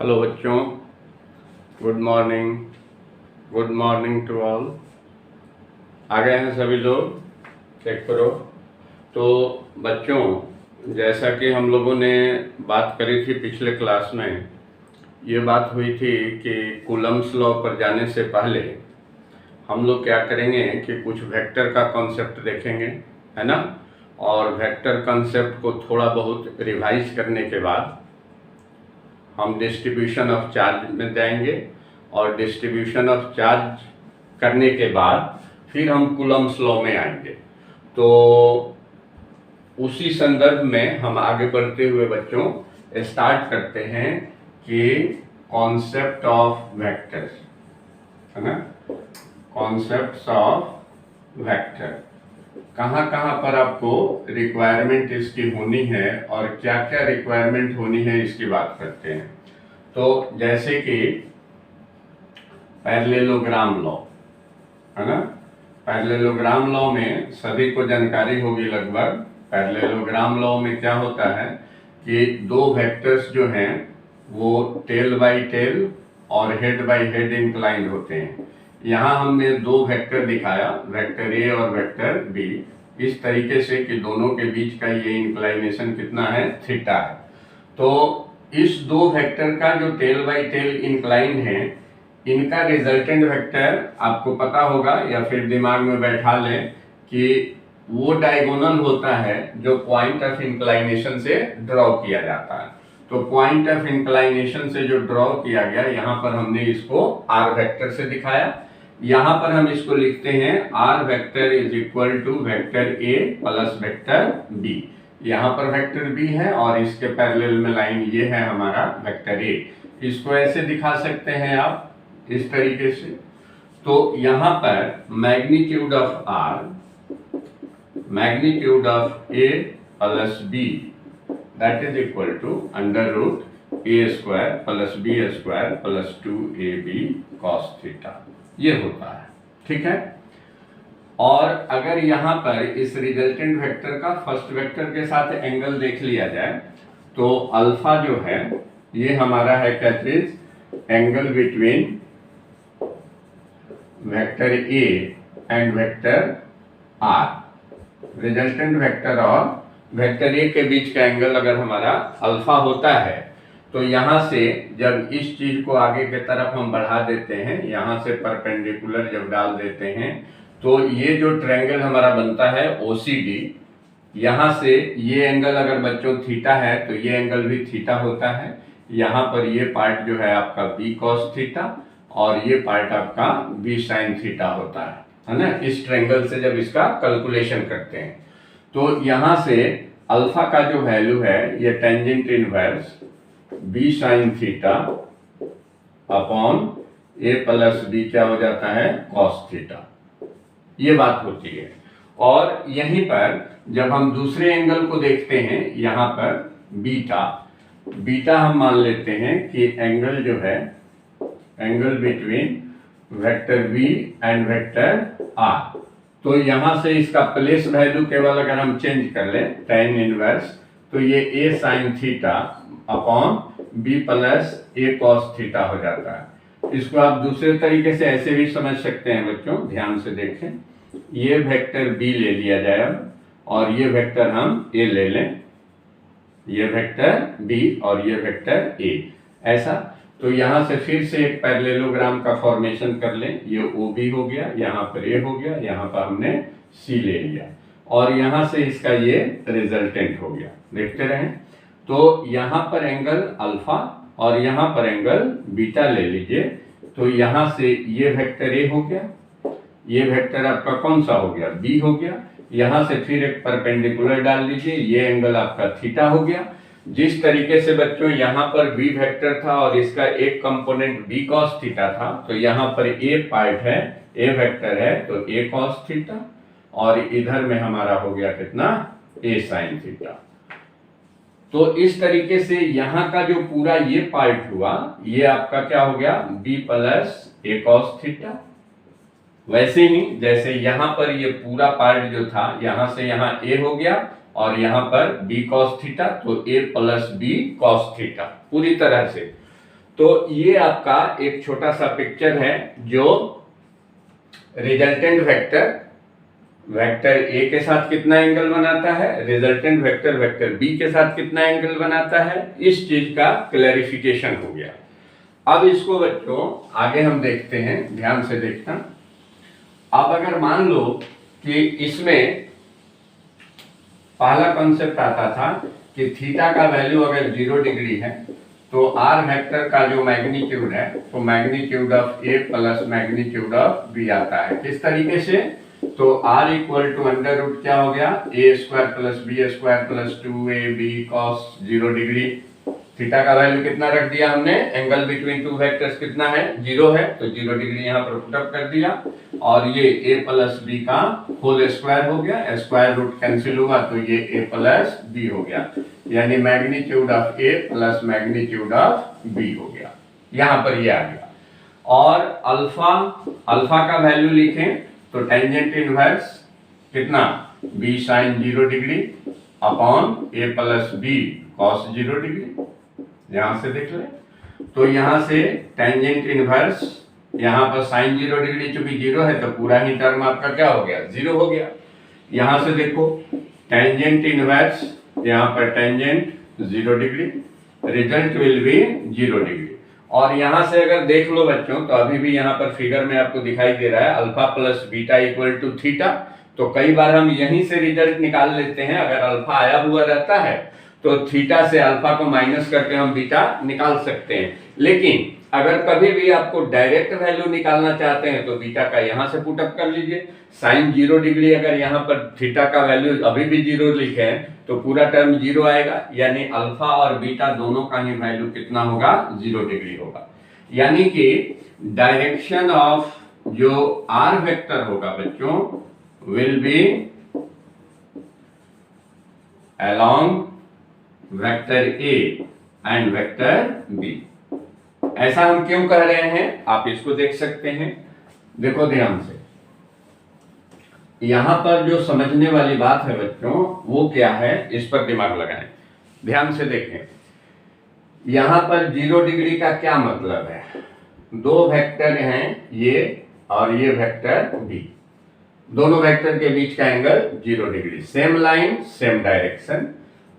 Hello बच्चों, good morning to all. आ गए हैं सभी लोग, चेक करो। तो बच्चों, जैसा कि हम लोगों ने बात करी थी पिछले क्लास में, ये बात हुई थी कि कूलम्स लॉ पर जाने से पहले हम लोग क्या करेंगे कि कुछ वेक्टर का कॉन्सेप्ट देखेंगे, है ना। और वेक्टर कॉन्सेप्ट को थोड़ा बहुत रिवाइज करने के बाद हम डिस्ट्रीब्यूशन ऑफ चार्ज में जाएंगे, और डिस्ट्रीब्यूशन ऑफ चार्ज करने के बाद फिर हम कूलम्स लॉ में आएंगे। तो उसी संदर्भ में हम आगे बढ़ते हुए बच्चों स्टार्ट करते हैं कि कॉन्सेप्ट ऑफ वेक्टर्स, है ना। कॉन्सेप्ट्स ऑफ वेक्टर, कहाँ कहाँ पर आपको रिक्वायरमेंट इसकी होनी है और क्या क्या रिक्वायरमेंट होनी है इसकी बात करते हैं। तो जैसे कि पैरेललोग्राम लॉ, है ना। पैरेललोग्राम लॉ में सभी को जानकारी होगी लगभग। पैरेललोग्राम लॉ में क्या होता है कि दो वेक्टर्स जो हैं वो टेल बाय टेल और हेड बाय हेड इंक्लाइंड होते हैं। यहाँ हमने दो वेक्टर दिखाया, वेक्टर ए और वेक्टर बी, इस तरीके से कि दोनों के बीच का ये इंक्लाइनेशन कितना है, थीटा है। तो इस दो वेक्टर का जो टेल बाय टेल इंक्लाइन है, इनका रिजल्टेंट वेक्टर आपको पता होगा या फिर दिमाग में बैठा लें कि वो डायगोनल होता है जो पॉइंट ऑफ इंक्लाइनेशन से ड्रॉ किया जाता है। तो पॉइंट ऑफ इंक्लाइनेशन से जो ड्रॉ किया गया, यहाँ पर हमने इसको आर वेक्टर से दिखाया। यहाँ पर हम इसको लिखते हैं R vector is equal to vector A plus vector B. यहाँ पर वेक्टर बी है और इसके पैरेलल में लाइन ये है हमारा वेक्टर ए। इसको ऐसे दिखा सकते हैं आप इस तरीके से। तो यहाँ पर magnitude of R, magnitude of A plus B, that is equal to under root A square plus B square plus 2ab cos theta, ये होता है, ठीक है। और अगर यहाँ पर इस रिजल्टेंट वेक्टर का फर्स्ट वेक्टर के साथ एंगल देख लिया जाए तो अल्फा जो है ये हमारा है क्या चीज, angle between vector A and vector R. Resultant vector और वेक्टर ए के बीच का एंगल अगर हमारा अल्फा होता है तो यहाँ से जब इस चीज को आगे की तरफ हम बढ़ा देते हैं, यहाँ से परपेंडिकुलर जब डाल देते हैं, तो ये जो ट्रायंगल हमारा बनता है OCD, यहाँ से ये एंगल अगर बच्चों थीटा है तो ये एंगल भी थीटा होता है। यहाँ पर ये पार्ट जो है आपका b cos थीटा और ये पार्ट आपका b sin थीटा होता है ना। इस ट्रायंगल से जब इसका कैलकुलेशन करते हैं तो यहाँ से अल्फा का जो वैल्यू है ये tangent inverse b sin theta upon a plus b क्या हो जाता है, cos थीटा, ये बात होती है। और यहीं पर जब हम दूसरे एंगल को देखते हैं, यहाँ पर बीटा हम मान लेते हैं कि एंगल जो है, angle between vector v and vector r। तो यहाँ से इसका प्लेस वैल्यू केवल अगर हम चेंज कर लें tan इनवर्स, तो ये a sin theta upon b plus a cos theta हो जाता है। इसको आप दूसरे तरीके से ऐसे भी समझ सकते हैं बच्चों, ध्यान से देखें। ये वेक्टर b ले लिया जाए अब, और ये वेक्टर हम a ले लें, ये वेक्टर b और ये वेक्टर a, ऐसा। तो यहाँ से फिर से एक पैरेललोग्राम का फॉर्मेशन कर लें, ये OB हो गया, यहाँ पर A हो गया, यहाँ पर हमने C ले लिया, और यहाँ से इसका ये रिजल्टेंट हो गया, देखते रहें। तो यहाँ पर एंगल अल्फा और यहाँ पर एंगल बीटा ले लीजिए। तो यहाँ से ये वेक्टर A हो गया, ये वेक्टर आपका कौन सा हो गया, B हो गया। यहाँ से फिर एक परपेंडिकुलर डाल लीजिए, ये एंगल आपका थीटा हो गया। जिस तरीके से बच्चों यहाँ पर b वेक्टर था और इसका एक कंपोनेंट b cos थीटा था, तो यहाँ पर a पार्ट है, a वेक्टर है तो a cos थीटा, और इधर में हमारा हो गया कितना, a sin थीटा। तो इस तरीके से यहाँ का जो पूरा ये पार्ट हुआ, ये आपका क्या हो गया, b plus a cos theta. वैसे ही जैसे यहाँ पर ये पूरा पार्ट जो था, यहाँ से यहाँ a हो गया और यहाँ पर b cos थीटा, तो a plus b cos theta पूरी तरह से। तो ये आपका एक छोटा सा पिक्चर है जो रिजल्टेंट वेक्टर वेक्टर ए के साथ कितना एंगल बनाता है, रिजल्टेंट वेक्टर वेक्टर बी के साथ कितना एंगल बनाता है, इस चीज का क्लैरिफिकेशन हो गया। अब इसको बच्चों आगे हम देखते हैं, ध्यान से देखना। अब अगर मान लो कि इसमें पहला कॉन्सेप्ट आता था कि थीटा का वैल्यू अगर 0 डिग्री है तो आर वेक्टर का जो मैग्नीट्यूड है तो magnitude of A plus magnitude of B आता है। किस तरीके से? तो R equal to under root क्या हो गया, A square plus B square plus 2ab cos 0 degree. Theta का वैल्यू कितना रख दिया हमने, एंगल बिटवीन टू वेक्टर्स कितना है, 0 है, तो 0 डिग्री यहाँ पर पुट अप कर दिया। और ये a प्लस बी का होल स्क्वायर हो गया, स्क्वायर रूट कैंसिल हुआ तो ये a प्लस बी हो गया, यानी magnitude of a plus magnitude of b हो गया। यहाँ पर ये आ गया। और अल्फा का वैल्यू लिखें तो टेंजेंट इनवर्स कितना, b sine 0 degree upon a plus b cos 0 degree. यहां से देख ले तो यहां से टेंजेंट इनवर्स, यहां पर साइन 0 डिग्री चूंकि 0 है तो पूरा ही टर्म आपका क्या हो गया, 0 हो गया। यहां से देखो टेंजेंट इनवर्स, यहां पर tangent 0 degree, result will be 0 degree. और यहां से अगर देख लो बच्चों तो अभी भी यहां पर फिगर में आपको दिखाई दे रहा है alpha plus beta equal to theta. तो कई बार हम यहीं से रिजल्ट निकाल लेते हैं, अगर अल्फा आया हुआ रहता है तो थीटा से अल्फा को माइनस करके हम बीटा निकाल सकते हैं। लेकिन अगर कभी भी आपको डायरेक्ट वैल्यू निकालना चाहते हैं तो बीटा का यहां से पुट अप कर लीजिए। साइन 0 डिग्री अगर यहां पर थीटा का वैल्यू अभी भी 0 लिखे हैं तो पूरा टर्म 0 आएगा, यानी अल्फा और बीटा दोनों का ही वैल्यू कितना होगा, 0 डिग्री होगा। यानी कि डायरेक्शन ऑफ जो आर वेक्टर होगा बच्चों will be along vector A and vector b. ऐसा हम क्यों कह रहे हैं आप इसको देख सकते हैं। देखो ध्यान से, यहां पर जो समझने वाली बात है बच्चों वो क्या है, इस पर दिमाग लगाएं, ध्यान से देखें। यहां पर 0 डिग्री का क्या मतलब है, दो वेक्टर हैं ये और ये वेक्टर बी, दोनों वेक्टर के बीच का angle 0 degree, same line same direction.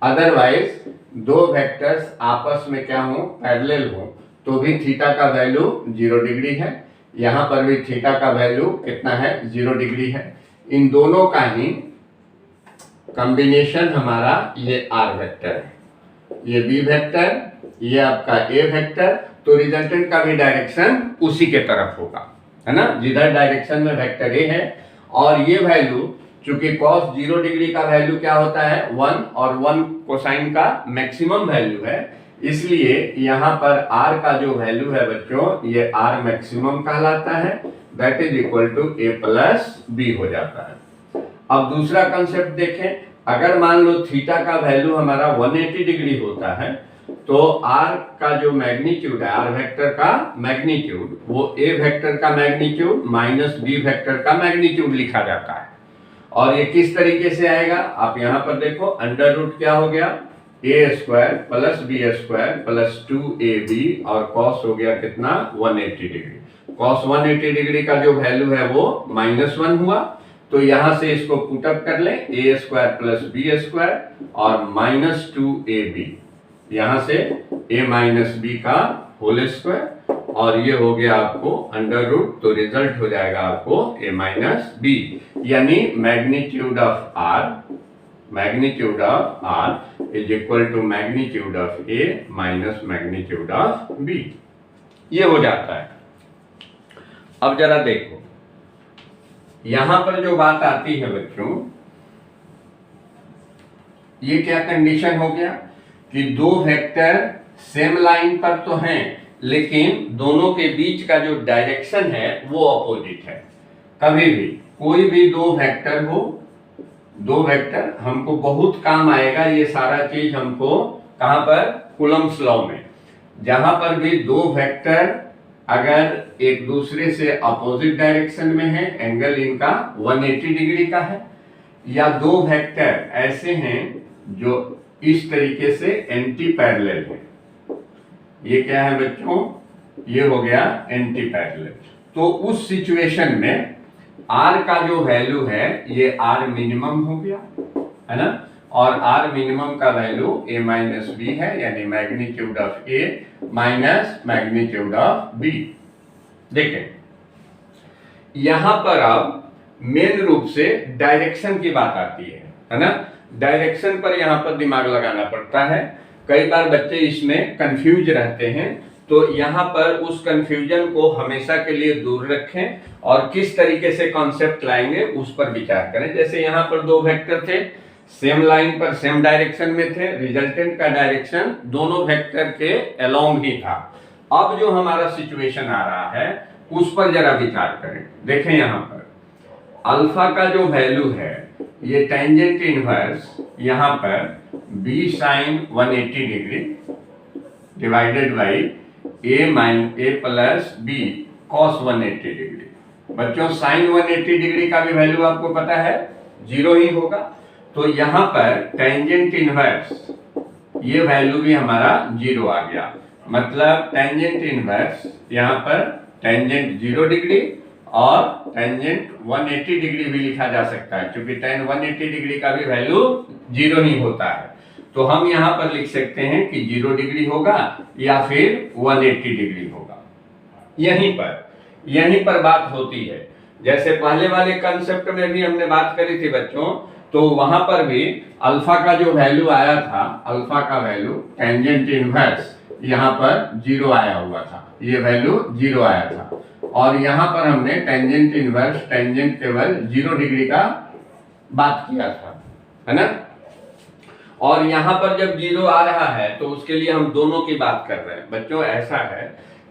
Otherwise दो वेक्टर्स आपस में क्या हो, पैरेलल हो, तो भी थीटा का वैल्यू 0 डिग्री है। यहां पर भी थीटा का वैल्यू कितना है, 0 डिग्री है। इन दोनों का ही कॉम्बिनेशन हमारा ये आर वेक्टर है, ये बी वेक्टर, ये आपका ए वेक्टर, तो रिजल्टेंट का भी डायरेक्शन उसी के तरफ होगा, है ना, जिधर डायरेक्शन में वेक्टर ए है। और ये वैल्यू चूंकि cos 0 डिग्री का वैल्यू क्या होता है, 1, और 1 कोसाइन का मैक्सिमम वैल्यू है, इसलिए यहाँ पर r का जो वैल्यू है बच्चों ये r मैक्सिमम कहलाता है, that is equal to a plus b हो जाता है। अब दूसरा कंसेप्ट देखें, अगर मान लो थीटा का वैल्यू हमारा 180 डिग्री होता है तो r का जो मैग्नीट्यूड है, r वेक्टर का मैग्नीट्यूड, वो a वेक्टर का मैग्नीट्यूड माइनस b वेक्टर का मैग्नीट्यूड लिखा जाता है। और ये किस तरीके से आएगा, आप यहां पर देखो, अंडर रूट क्या हो गया, a square plus B square plus 2ab, और cos हो गया कितना, 180 डिग्री। cos 180 डिग्री का जो वैल्यू है वो -1 हुआ, तो यहां से इसको पुट अप कर लें, a square plus B square और -2ab, यहां से a माइनस बी का होल स्क्वायर, और ये हो गया आपको अंडर रूट, तो रिजल्ट हो जाएगा आपको a माइनस बी, यानी magnitude of r is equal to magnitude of a minus magnitude of b, ये हो जाता है। अब जरा देखो यहां पर जो बात आती है बच्चों, ये क्या कंडीशन हो गया कि दो वेक्टर सेम लाइन पर तो हैं लेकिन दोनों के बीच का जो डायरेक्शन है वो अपोजिट है। कभी भी कोई भी दो वेक्टर हो, दो वेक्टर हमको बहुत काम आएगा, ये सारा चीज हमको कहां पर, कूलम्ब्स लॉ में, जहां पर भी दो वेक्टर अगर एक दूसरे से अपोजिट डायरेक्शन में है, एंगल इनका 180 डिग्री का है, या दो वेक्टर ऐसे हैं जो इस तरीके से एंटी पैरेलल है, ये क्या है बच्चों, ये हो गया एंटी पैरेलल। तो उस सिचुएशन में आर का जो वैल्यू है ये आर मिनिमम हो गया, है ना, और आर मिनिमम का वैल्यू a माइनस बी है, यानी magnitude of a minus magnitude of b। देखें यहां पर अब मेन रूप से डायरेक्शन की बात आती है ना। डायरेक्शन पर यहां पर दिमाग लगाना पड़ता है। कई बार बच्चे इसमें कंफ्यूज रहते हैं, तो यहां पर उस कंफ्यूजन को हमेशा के लिए दूर रखें और किस तरीके से कॉन्सेप्ट लाएंगे उस पर विचार करें। जैसे यहां पर दो वेक्टर थे, सेम लाइन पर सेम डायरेक्शन में थे, रिजल्टेंट का डायरेक्शन दोनों वेक्टर के अलोंग ही था। अब जो हमारा सिचुएशन आ रहा है उस पर जरा विचार करें। देखें यहां पर अल्फा का जो वैल्यू है ये टेंजेंट इनवर्स यहां पर b sin 180 degree divided by a plus b cos 180 degree. बच्चों साइन 180 डिग्री का भी वैल्यू आपको पता है 0 ही होगा, तो यहां पर टेंजेंट इनवर्स ये वैल्यू भी हमारा 0 आ गया। मतलब टेंजेंट इनवर्स यहां पर टेंजेंट 0 डिग्री और टेंजेंट 180 डिग्री भी लिखा जा सकता है, क्योंकि टेन 180 डिग्री का भी वैल्यू 0 ही होता है। तो हम यहां पर लिख सकते हैं कि 0 डिग्री होगा या फिर 180 डिग्री होगा। यहीं पर बात होती है। जैसे पहले वाले कंसेप्ट में भी हमने बात करी थी बच्चों, तो वहां पर भी अल्फा का जो वैल्यू आया था, अल्फा का वैल्यू टेंजेंट इनवर्स यहां पर 0 आया हुआ था, ये वैल्यू 0 आया था। और यहां पर हमने टेंजेंट इनवर्स टेंजेंट केवल 0 डिग्री का बात किया था, है ना। और यहां पर जब 0 आ रहा है तो उसके लिए हम दोनों की बात कर रहे हैं। बच्चों ऐसा है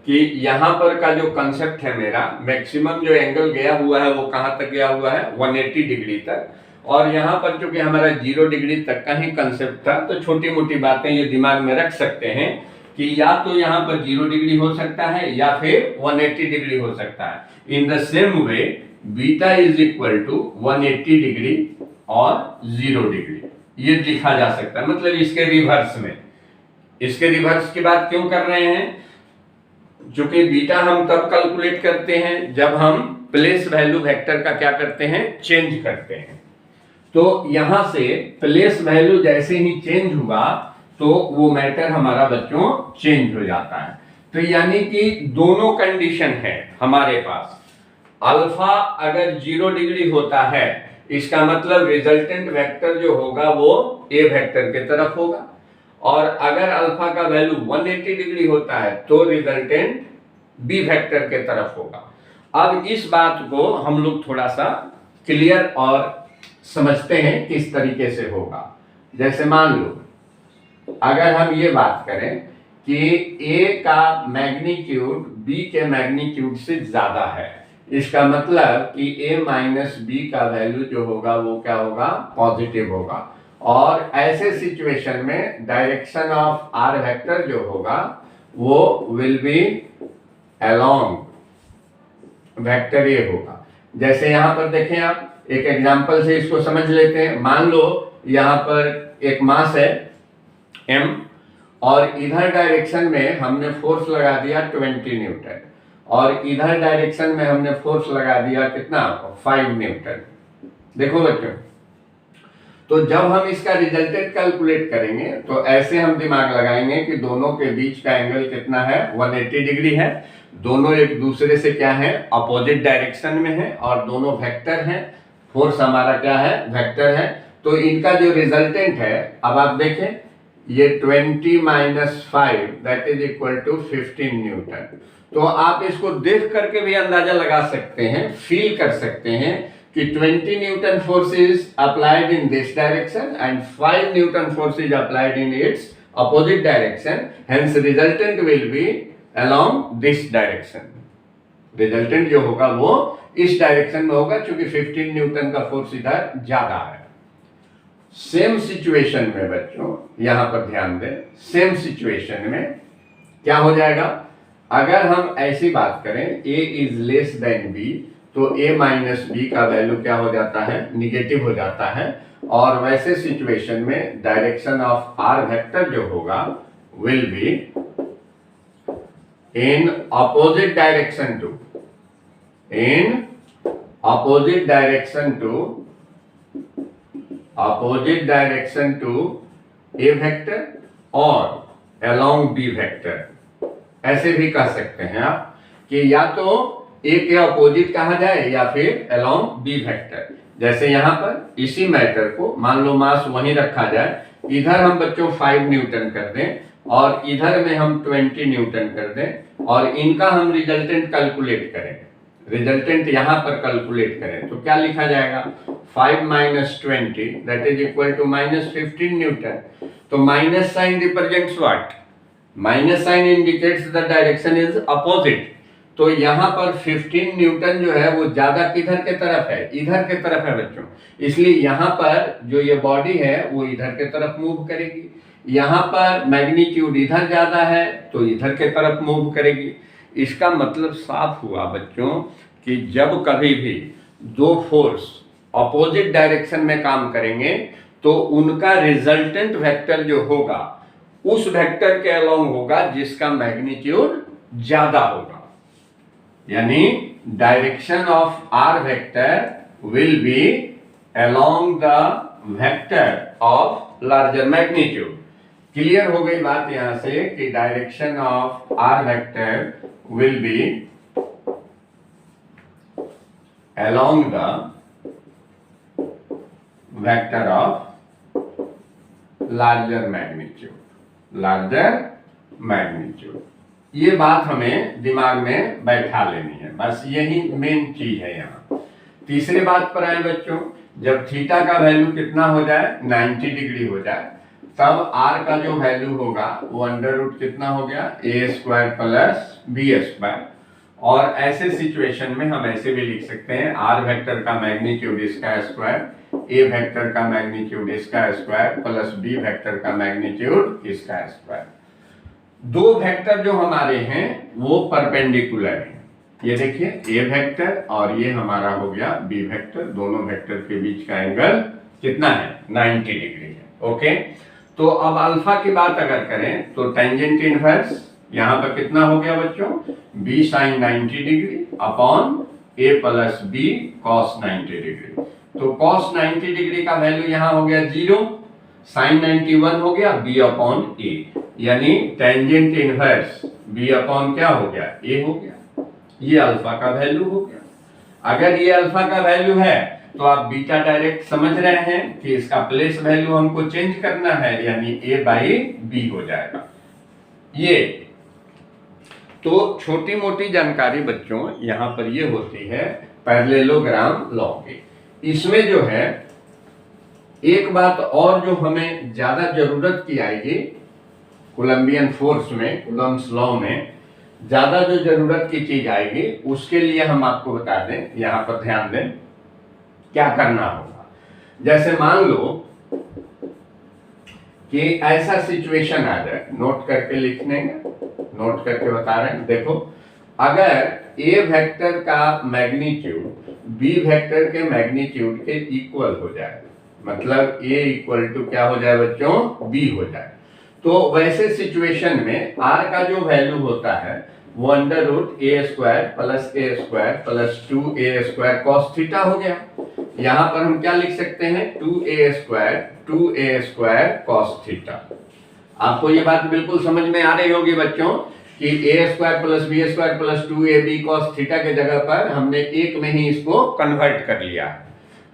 कि यहां पर का जो कंसेप्ट है मेरा, मैक्सिमम जो एंगल गया हुआ है वो कहां तक गया हुआ है 180 डिग्री तक, और यहां पर चूंकि हमारा 0 डिग्री तक का ही कंसेप्ट था, तो छोटी मोटी बातें ये दिमाग में रख सकते हैं कि या तो यहां पर 0 डिग्री हो सकता है या फिर 180 डिग्री हो सकता है। In the same way beta is equal to 180 degree और 0 डिग्री ये लिखा जा सकता है। मतलब इसके रिवर्स में, इसके रिवर्स की बात क्यों कर रहे हैं, क्योंकि बीटा हम तब कैलकुलेट करते हैं जब हम प्लेस वैल्यू वेक्टर का क्या करते हैं, चेंज करते हैं। तो यहां से प्लेस वैल्यू जैसे ही चेंज हुआ तो वो मैटर हमारा बच्चों चेंज हो जाता है। तो यानी कि दोनों कंडीशन है हमारे पास। अल्फा अगर 0 डिग्री होता है इसका मतलब रिजल्टेंट वेक्टर जो होगा वो ए वेक्टर के तरफ होगा, और अगर अल्फा का वैल्यू 180 डिग्री होता है तो रिजल्टेंट बी वेक्टर के तरफ होगा। अब इस बात को हम लोग थोड़ा सा क्लियर और समझते हैं किस तरीके से होगा। जैसे मान लो अगर हम ये बात करें कि a का मैग्नीट्यूड b के मैग्नीट्यूड से ज्यादा है, इसका मतलब कि a माइनस बी का वैल्यू जो होगा वो क्या होगा, पॉजिटिव होगा। और ऐसे सिचुएशन में डायरेक्शन ऑफ r वेक्टर जो होगा वो will be along vector a होगा। जैसे यहां पर देखें, आप एक एग्जांपल से इसको समझ लेते हैं। मान लो यहां पर एक मास है m और इधर डायरेक्शन में हमने फोर्स लगा दिया 20 न्यूटन, और इधर डायरेक्शन में हमने फोर्स लगा दिया कितना, 5 न्यूटन। देखो बच्चों, तो जब हम इसका रिजल्टेंट कैलकुलेट करेंगे तो ऐसे हम दिमाग लगाएंगे कि दोनों के बीच का एंगल कितना है, 180 डिग्री है। दोनों एक दूसरे से क्या है, अपोजिट डायरेक्शन में है, और दोनों वेक्टर हैं। फोर्स हमारा क्या है, वेक्टर है। तो इनका जो रिजल्टेंट है, अब आप देखें ये 20 minus 5 that is equal to 15 newton. तो आप इसको देख करके भी अंदाजा लगा सकते हैं, फील कर सकते हैं कि 20 Newton force is applied in this direction and 5 Newton force is applied in its opposite direction, hence resultant will be along this direction. Resultant जो होगा वो इस डायरेक्शन में होगा, क्योंकि 15 न्यूटन का फोर्स इधर ज्यादा है। सेम सिचुएशन में बच्चों यहां पर ध्यान दें, सेम सिचुएशन में क्या हो जाएगा, अगर हम ऐसी बात करें a is less than b, तो a माइनस बी का वैल्यू क्या हो जाता है, निगेटिव हो जाता है। और वैसे सिचुएशन में डायरेक्शन ऑफ r वेक्टर जो होगा will be in opposite direction to a vector और along b vector। ऐसे भी कह सकते हैं आप कि या तो a के अपोजिट कहा जाए या फिर along b वेक्टर। जैसे यहाँ पर इसी मैटर को मान लो मास वहीं रखा जाए, इधर हम बच्चों 5 न्यूटन कर दें और इधर में हम 20 न्यूटन कर दें और इनका हम रिजल्टेंट कैलकुलेट करें, रिजल्टेंट यहाँ पर कैलकुलेट करें तो क्या लिखा जाएगा, 5 minus 20 that is equal to minus 15 newton. तो minus sign represents what, minus sign indicates the direction is opposite. तो यहाँ पर 15 न्यूटन जो है वो ज्यादा किधर के तरफ है, इधर के तरफ है बच्चों, इसलिए यहाँ पर जो ये बॉडी है वो इधर के तरफ मूव करेगी। यहाँ पर मैग्नीट्यूड इधर ज्यादा है तो इधर के तरफ मूव करेगी। इसका मतलब साफ हुआ बच्चों कि जब कभी भी दो फोर्स अपोजिट डायरेक्शन में काम करेंगे तो उनका रिजल्टेंट वेक्टर जो होगा उस वेक्टर के अलोंग होगा जिसका मैग्नीट्यूड ज्यादा होगा। यानी direction of r vector will be along the vector of larger magnitude. Clear हो गई बात यहां से कि direction of r vector will be along the vector of larger magnitude. ये बात हमें दिमाग में बैठा लेनी है, बस यही मेन चीज है यहाँ। तीसरे बात पर आए बच्चों, जब थीटा का वैल्यू कितना हो जाए, 90 डिग्री हो जाए, तब आर का जो वैल्यू होगा वो अंडर रूट कितना हो गया, A square plus B square. और ऐसे सिचुएशन में हम ऐसे भी लिख सकते हैं, आर वेक्टर का मैग्नीट्यूड इसका स्क्वायर, ए वेक्टर का मैग्नीट्यूड इसका स्क्वायर प्लस बी वेक्टर का मैग्नीट्यूड इसका स्क्वायर। दो वेक्टर जो हमारे हैं वो परपेंडिकुलर हैं, ये देखिए ए वेक्टर और ये हमारा हो गया बी वेक्टर, दोनों वेक्टर के बीच का एंगल कितना है, 90 डिग्री है। ओके, तो अब अल्फा की बात अगर करें तो टेंजेंट इनवर्स यहां पर कितना हो गया बच्चों, बी साइन 90 डिग्री अपॉन ए प्लस बी कॉस 90 डिग्री। तो कॉस 90 डिग्री का वैल्यू यहां हो गया 0, साइन 91 हो गया बी अपॉन ए, यानी टेंजेंट इनवर्स बी अपॉन क्या हो गया, ए हो गया। ये अल्फा का वैल्यू हो गया। अगर ये अल्फा का वैल्यू है तो आप बीटा डायरेक्ट समझ रहे हैं कि इसका प्लेस वैल्यू हमको चेंज करना है, यानी ए बाई बी हो जाएगा। ये तो छोटी मोटी जानकारी बच्चों यहां पर ये होती है पैरेललोग्राम लॉ की। इसमें जो है एक बात और जो हमें ज्यादा जरूरत की आएगी कोलंबियन फोर्स में, कूलम्ब्स लॉ में ज्यादा जो जरूरत की चीज आएगी उसके लिए हम आपको बता दें, यहां पर ध्यान दें क्या करना होगा। जैसे मान लो कि ऐसा सिचुएशन आ जाए, नोट करके लिखने, नोट करके बता रहे हैं, देखो अगर ए वेक्टर का मैग्नीट्यूड बी वेक्टर के मैग्नीट्यूड के इक्वल हो जाए, मतलब ए इक्वल टू क्या हो जाए बच्चों, बी हो जाए, तो वैसे सिचुएशन में आर का जो वैल्यू होता है वो under root A square plus 2a square cos theta हो गया। यहां पर हम क्या लिख सकते हैं, 2a स्क्वायर कॉस थीटा। आपको ये बात बिल्कुल समझ में आ रही होगी बच्चों कि a square plus B square plus 2ab cos theta के जगह पर हमने एक में ही इसको कन्वर्ट कर लिया।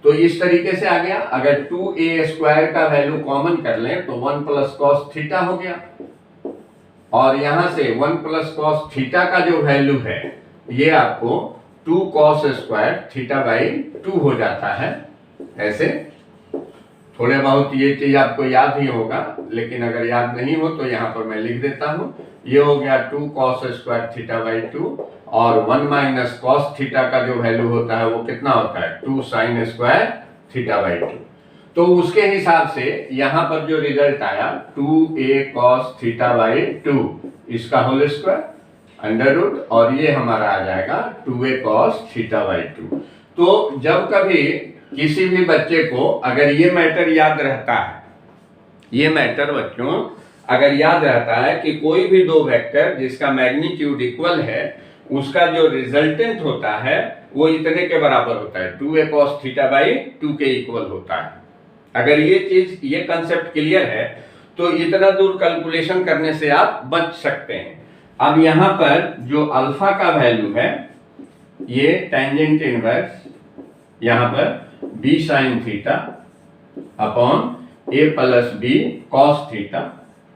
तो इस तरीके से आ गया, अगर 2a स्क्वायर का वैल्यू कॉमन कर लें तो 1 प्लस कॉस थीटा हो गया, और यहां से 1 प्लस कॉस थीटा का जो वैल्यू है ये आपको 2 कॉस स्क्वायर थीटा बाई 2 हो जाता है। ऐसे थोड़े बहुत ये चीज आपको याद ही होगा, लेकिन अगर याद नहीं हो तो यहाँ पर मैं लिख देता हूँ, ये हो गया 2 कॉस स्क्वायर थीटा बाई 2, और 1 माइनस कॉस थीटा का जो वैल्यू होता है वो कितना होता है, 2 साइन स्क्वायर थीटा बाई 2। तो उसके हिसाब से यहाँ पर जो रिजल्ट आया 2a कॉस थीटा बाई 2 इसका होल स्क्वायर अंडर रूट, और ये हमारा आ जाएगा 2a कॉस थीटा बाई 2। तो जब कभी किसी भी बच्चे को अगर ये मैटर याद रहता है, ये मैटर बच्चों अगर याद रहता है कि कोई भी दो वेक्टर जिसका मैग्नीट्यूड इक्वल है उसका जो रिजल्टेंट होता है वो इतने के बराबर होता है, 2a cos थीटा बाई 2 के इक्वल होता है। अगर ये कंसेप्ट क्लियर है तो इतना दूर कैलकुलेशन करने से आप बच सकते हैं। अब यहां पर जो अल्फा का वैल्यू है ये टेंजेंट इनवर्स यहां पर b sin theta upon a plus b cos theta,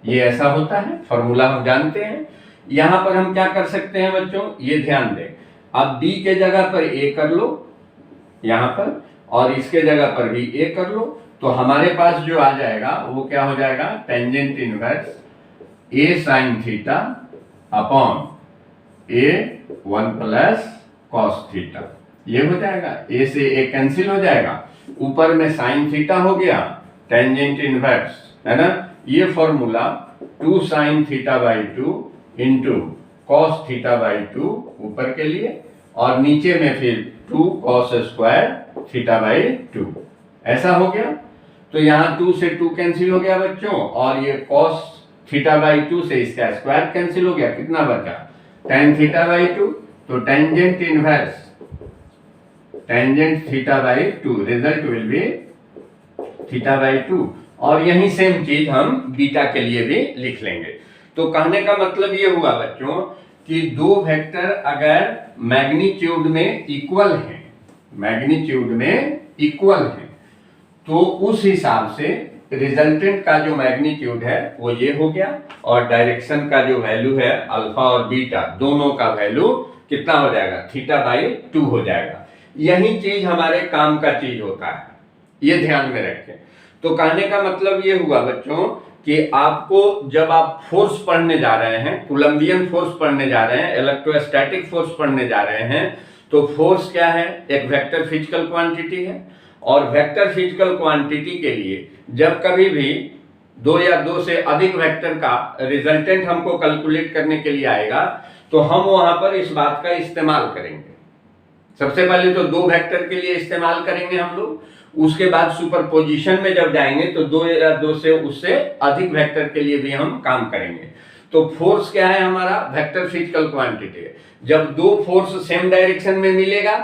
ये ऐसा होता है, फॉर्मूला हम जानते हैं। यहां पर हम क्या कर सकते हैं बच्चों, ये ध्यान दें, अब b के जगह पर a कर लो यहां पर और इसके जगह पर भी a कर लो, तो हमारे पास जो आ जाएगा वो क्या हो जाएगा, tangent inverse a sin theta upon a 1 plus cos theta, ये हो जाएगा। a से a कैंसिल हो जाएगा, ऊपर में sin थीटा हो गया, टेंजेंट इनवर्स है ना, ये formula 2 sin theta by 2 into cos theta by 2 ऊपर के लिए और नीचे में फिर 2 cos स्क्वायर थीटा बाई 2, ऐसा हो गया। तो यहाँ 2 से 2 कैंसिल हो गया बच्चों और ये cos थीटा बाई 2 से इसका स्क्वायर कैंसिल हो गया, कितना बचा tan थीटा बाई 2, तो tangent inverse tangent theta by 2 result will be theta by 2, और यही सेम चीज हम बीटा के लिए भी लिख लेंगे। तो कहने का मतलब ये हुआ बच्चों कि दो वेक्टर अगर मैग्नीट्यूड में इक्वल हैं, मैग्नीट्यूड में इक्वल हैं, तो उस हिसाब से रिजल्टेंट का जो मैग्नीट्यूड है वो ये हो गया और डायरेक्शन का जो वैल्यू है अल्फा और बीटा दोनों का वैल्यू कितना हो जाएगा, थीटा बाई 2 हो जाएगा। यही चीज हमारे काम का चीज होता है, ये ध्यान में रखें। तो कहने का मतलब ये हुआ बच्चों कि आपको जब आप फोर्स पढ़ने जा रहे हैं, कूलम्बियन फोर्स पढ़ने जा रहे हैं, इलेक्ट्रोस्टैटिक फोर्स पढ़ने जा रहे हैं, तो फोर्स क्या है, एक वेक्टर फिजिकल क्वांटिटी है और वेक्टर फिजिकल क्वांटिटी के लिए जब कभी भी दो या दो से अधिक वेक्टर का रिजल्टेंट हमको कैलकुलेट करने के लिए आएगा तो हम वहां पर इस बात का इस्तेमाल करेंगे। सबसे पहले तो दो वेक्टर के लिए इस्तेमाल करेंगे हम लोग, उसके बाद सुपरपोजिशन में जब जाएंगे तो दो या दो से उससे अधिक वेक्टर के लिए भी हम काम करेंगे। तो फोर्स क्या है हमारा, वेक्टर फिजिकल क्वांटिटी है। जब दो फोर्स सेम डायरेक्शन में मिलेगा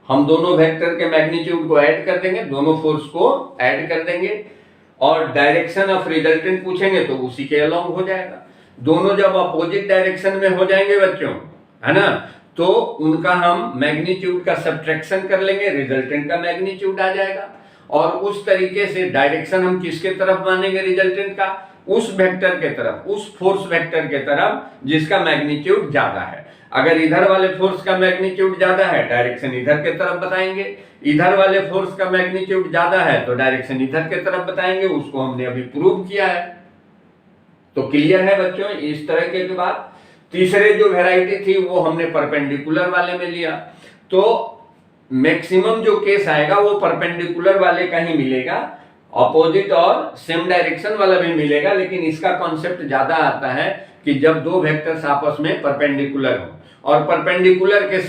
हम दोनों वेक्टर के मैग्नीट्यूड को ऐड कर देंगे, दोनों फोर्स को ऐड कर देंगे और डायरेक्शन ऑफ रिजल्टेंट पूछेंगे तो उसी के अलोंग हो जाएगा। दोनों जब अपोजिट डायरेक्शन में हो जाएंगे बच्चों, है ना, तो उनका हम मैग्नीट्यूड का सब्ट्रैक्शन कर लेंगे, रिजल्टेंट का मैग्नीट्यूड आ जाएगा। और उस तरीके से डायरेक्शन हम किसके तरफ मानेंगे रिजल्टेंट का, उस वेक्टर के तरफ, उस फोर्स वेक्टर के तरफ जिसका मैग्नीट्यूड ज्यादा है। अगर इधर वाले फोर्स का मैग्नीट्यूड ज्यादा है डायरेक्शन इधर के तरफ बताएंगे, इधर वाले फोर्स का मैग्नीट्यूड ज्यादा है तो डायरेक्शन इधर के तरफ बताएंगे। उसको हमने अभी प्रूव किया है। तो क्लियर है बच्चों इस तरह के बात। तीसरे जो वेराइटी थी वो हमने परपेंडिकुलर वाले में लिया, तो मैक्सिमम जो केस आएगा वो परपेंडिकुलर वाले का ही मिलेगा, अपोजिट और सेम डायरेक्शन वाला भी मिलेगा, लेकिन इसका कॉन्सेप्ट ज्यादा आता है कि जब दो वेक्टर्स आपस में परपेंडिकुलर हो और परपेंडिकुलर के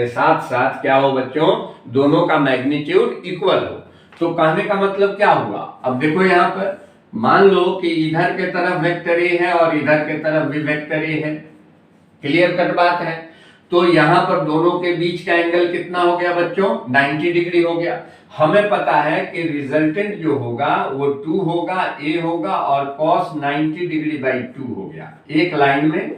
साथ साथ क्या हो बच्चों, दोनों का मैग्नीट्यूड इक्वल हो। तो कहने का मतलब क्या हुआ, अब देखो यहाँ पर मान लो कि इधर के तरफ वेक्टर ए है और इधर के तरफ भी वेक्टर ए है, क्लियर कट बात है। तो यहाँ पर दोनों के बीच का एंगल कितना हो गया बच्चों, 90 डिग्री हो गया। हमें पता है कि रिजल्टेंट जो होगा वो 2 होगा, ए होगा और cos 90 डिग्री बाई 2 हो गया। एक लाइन में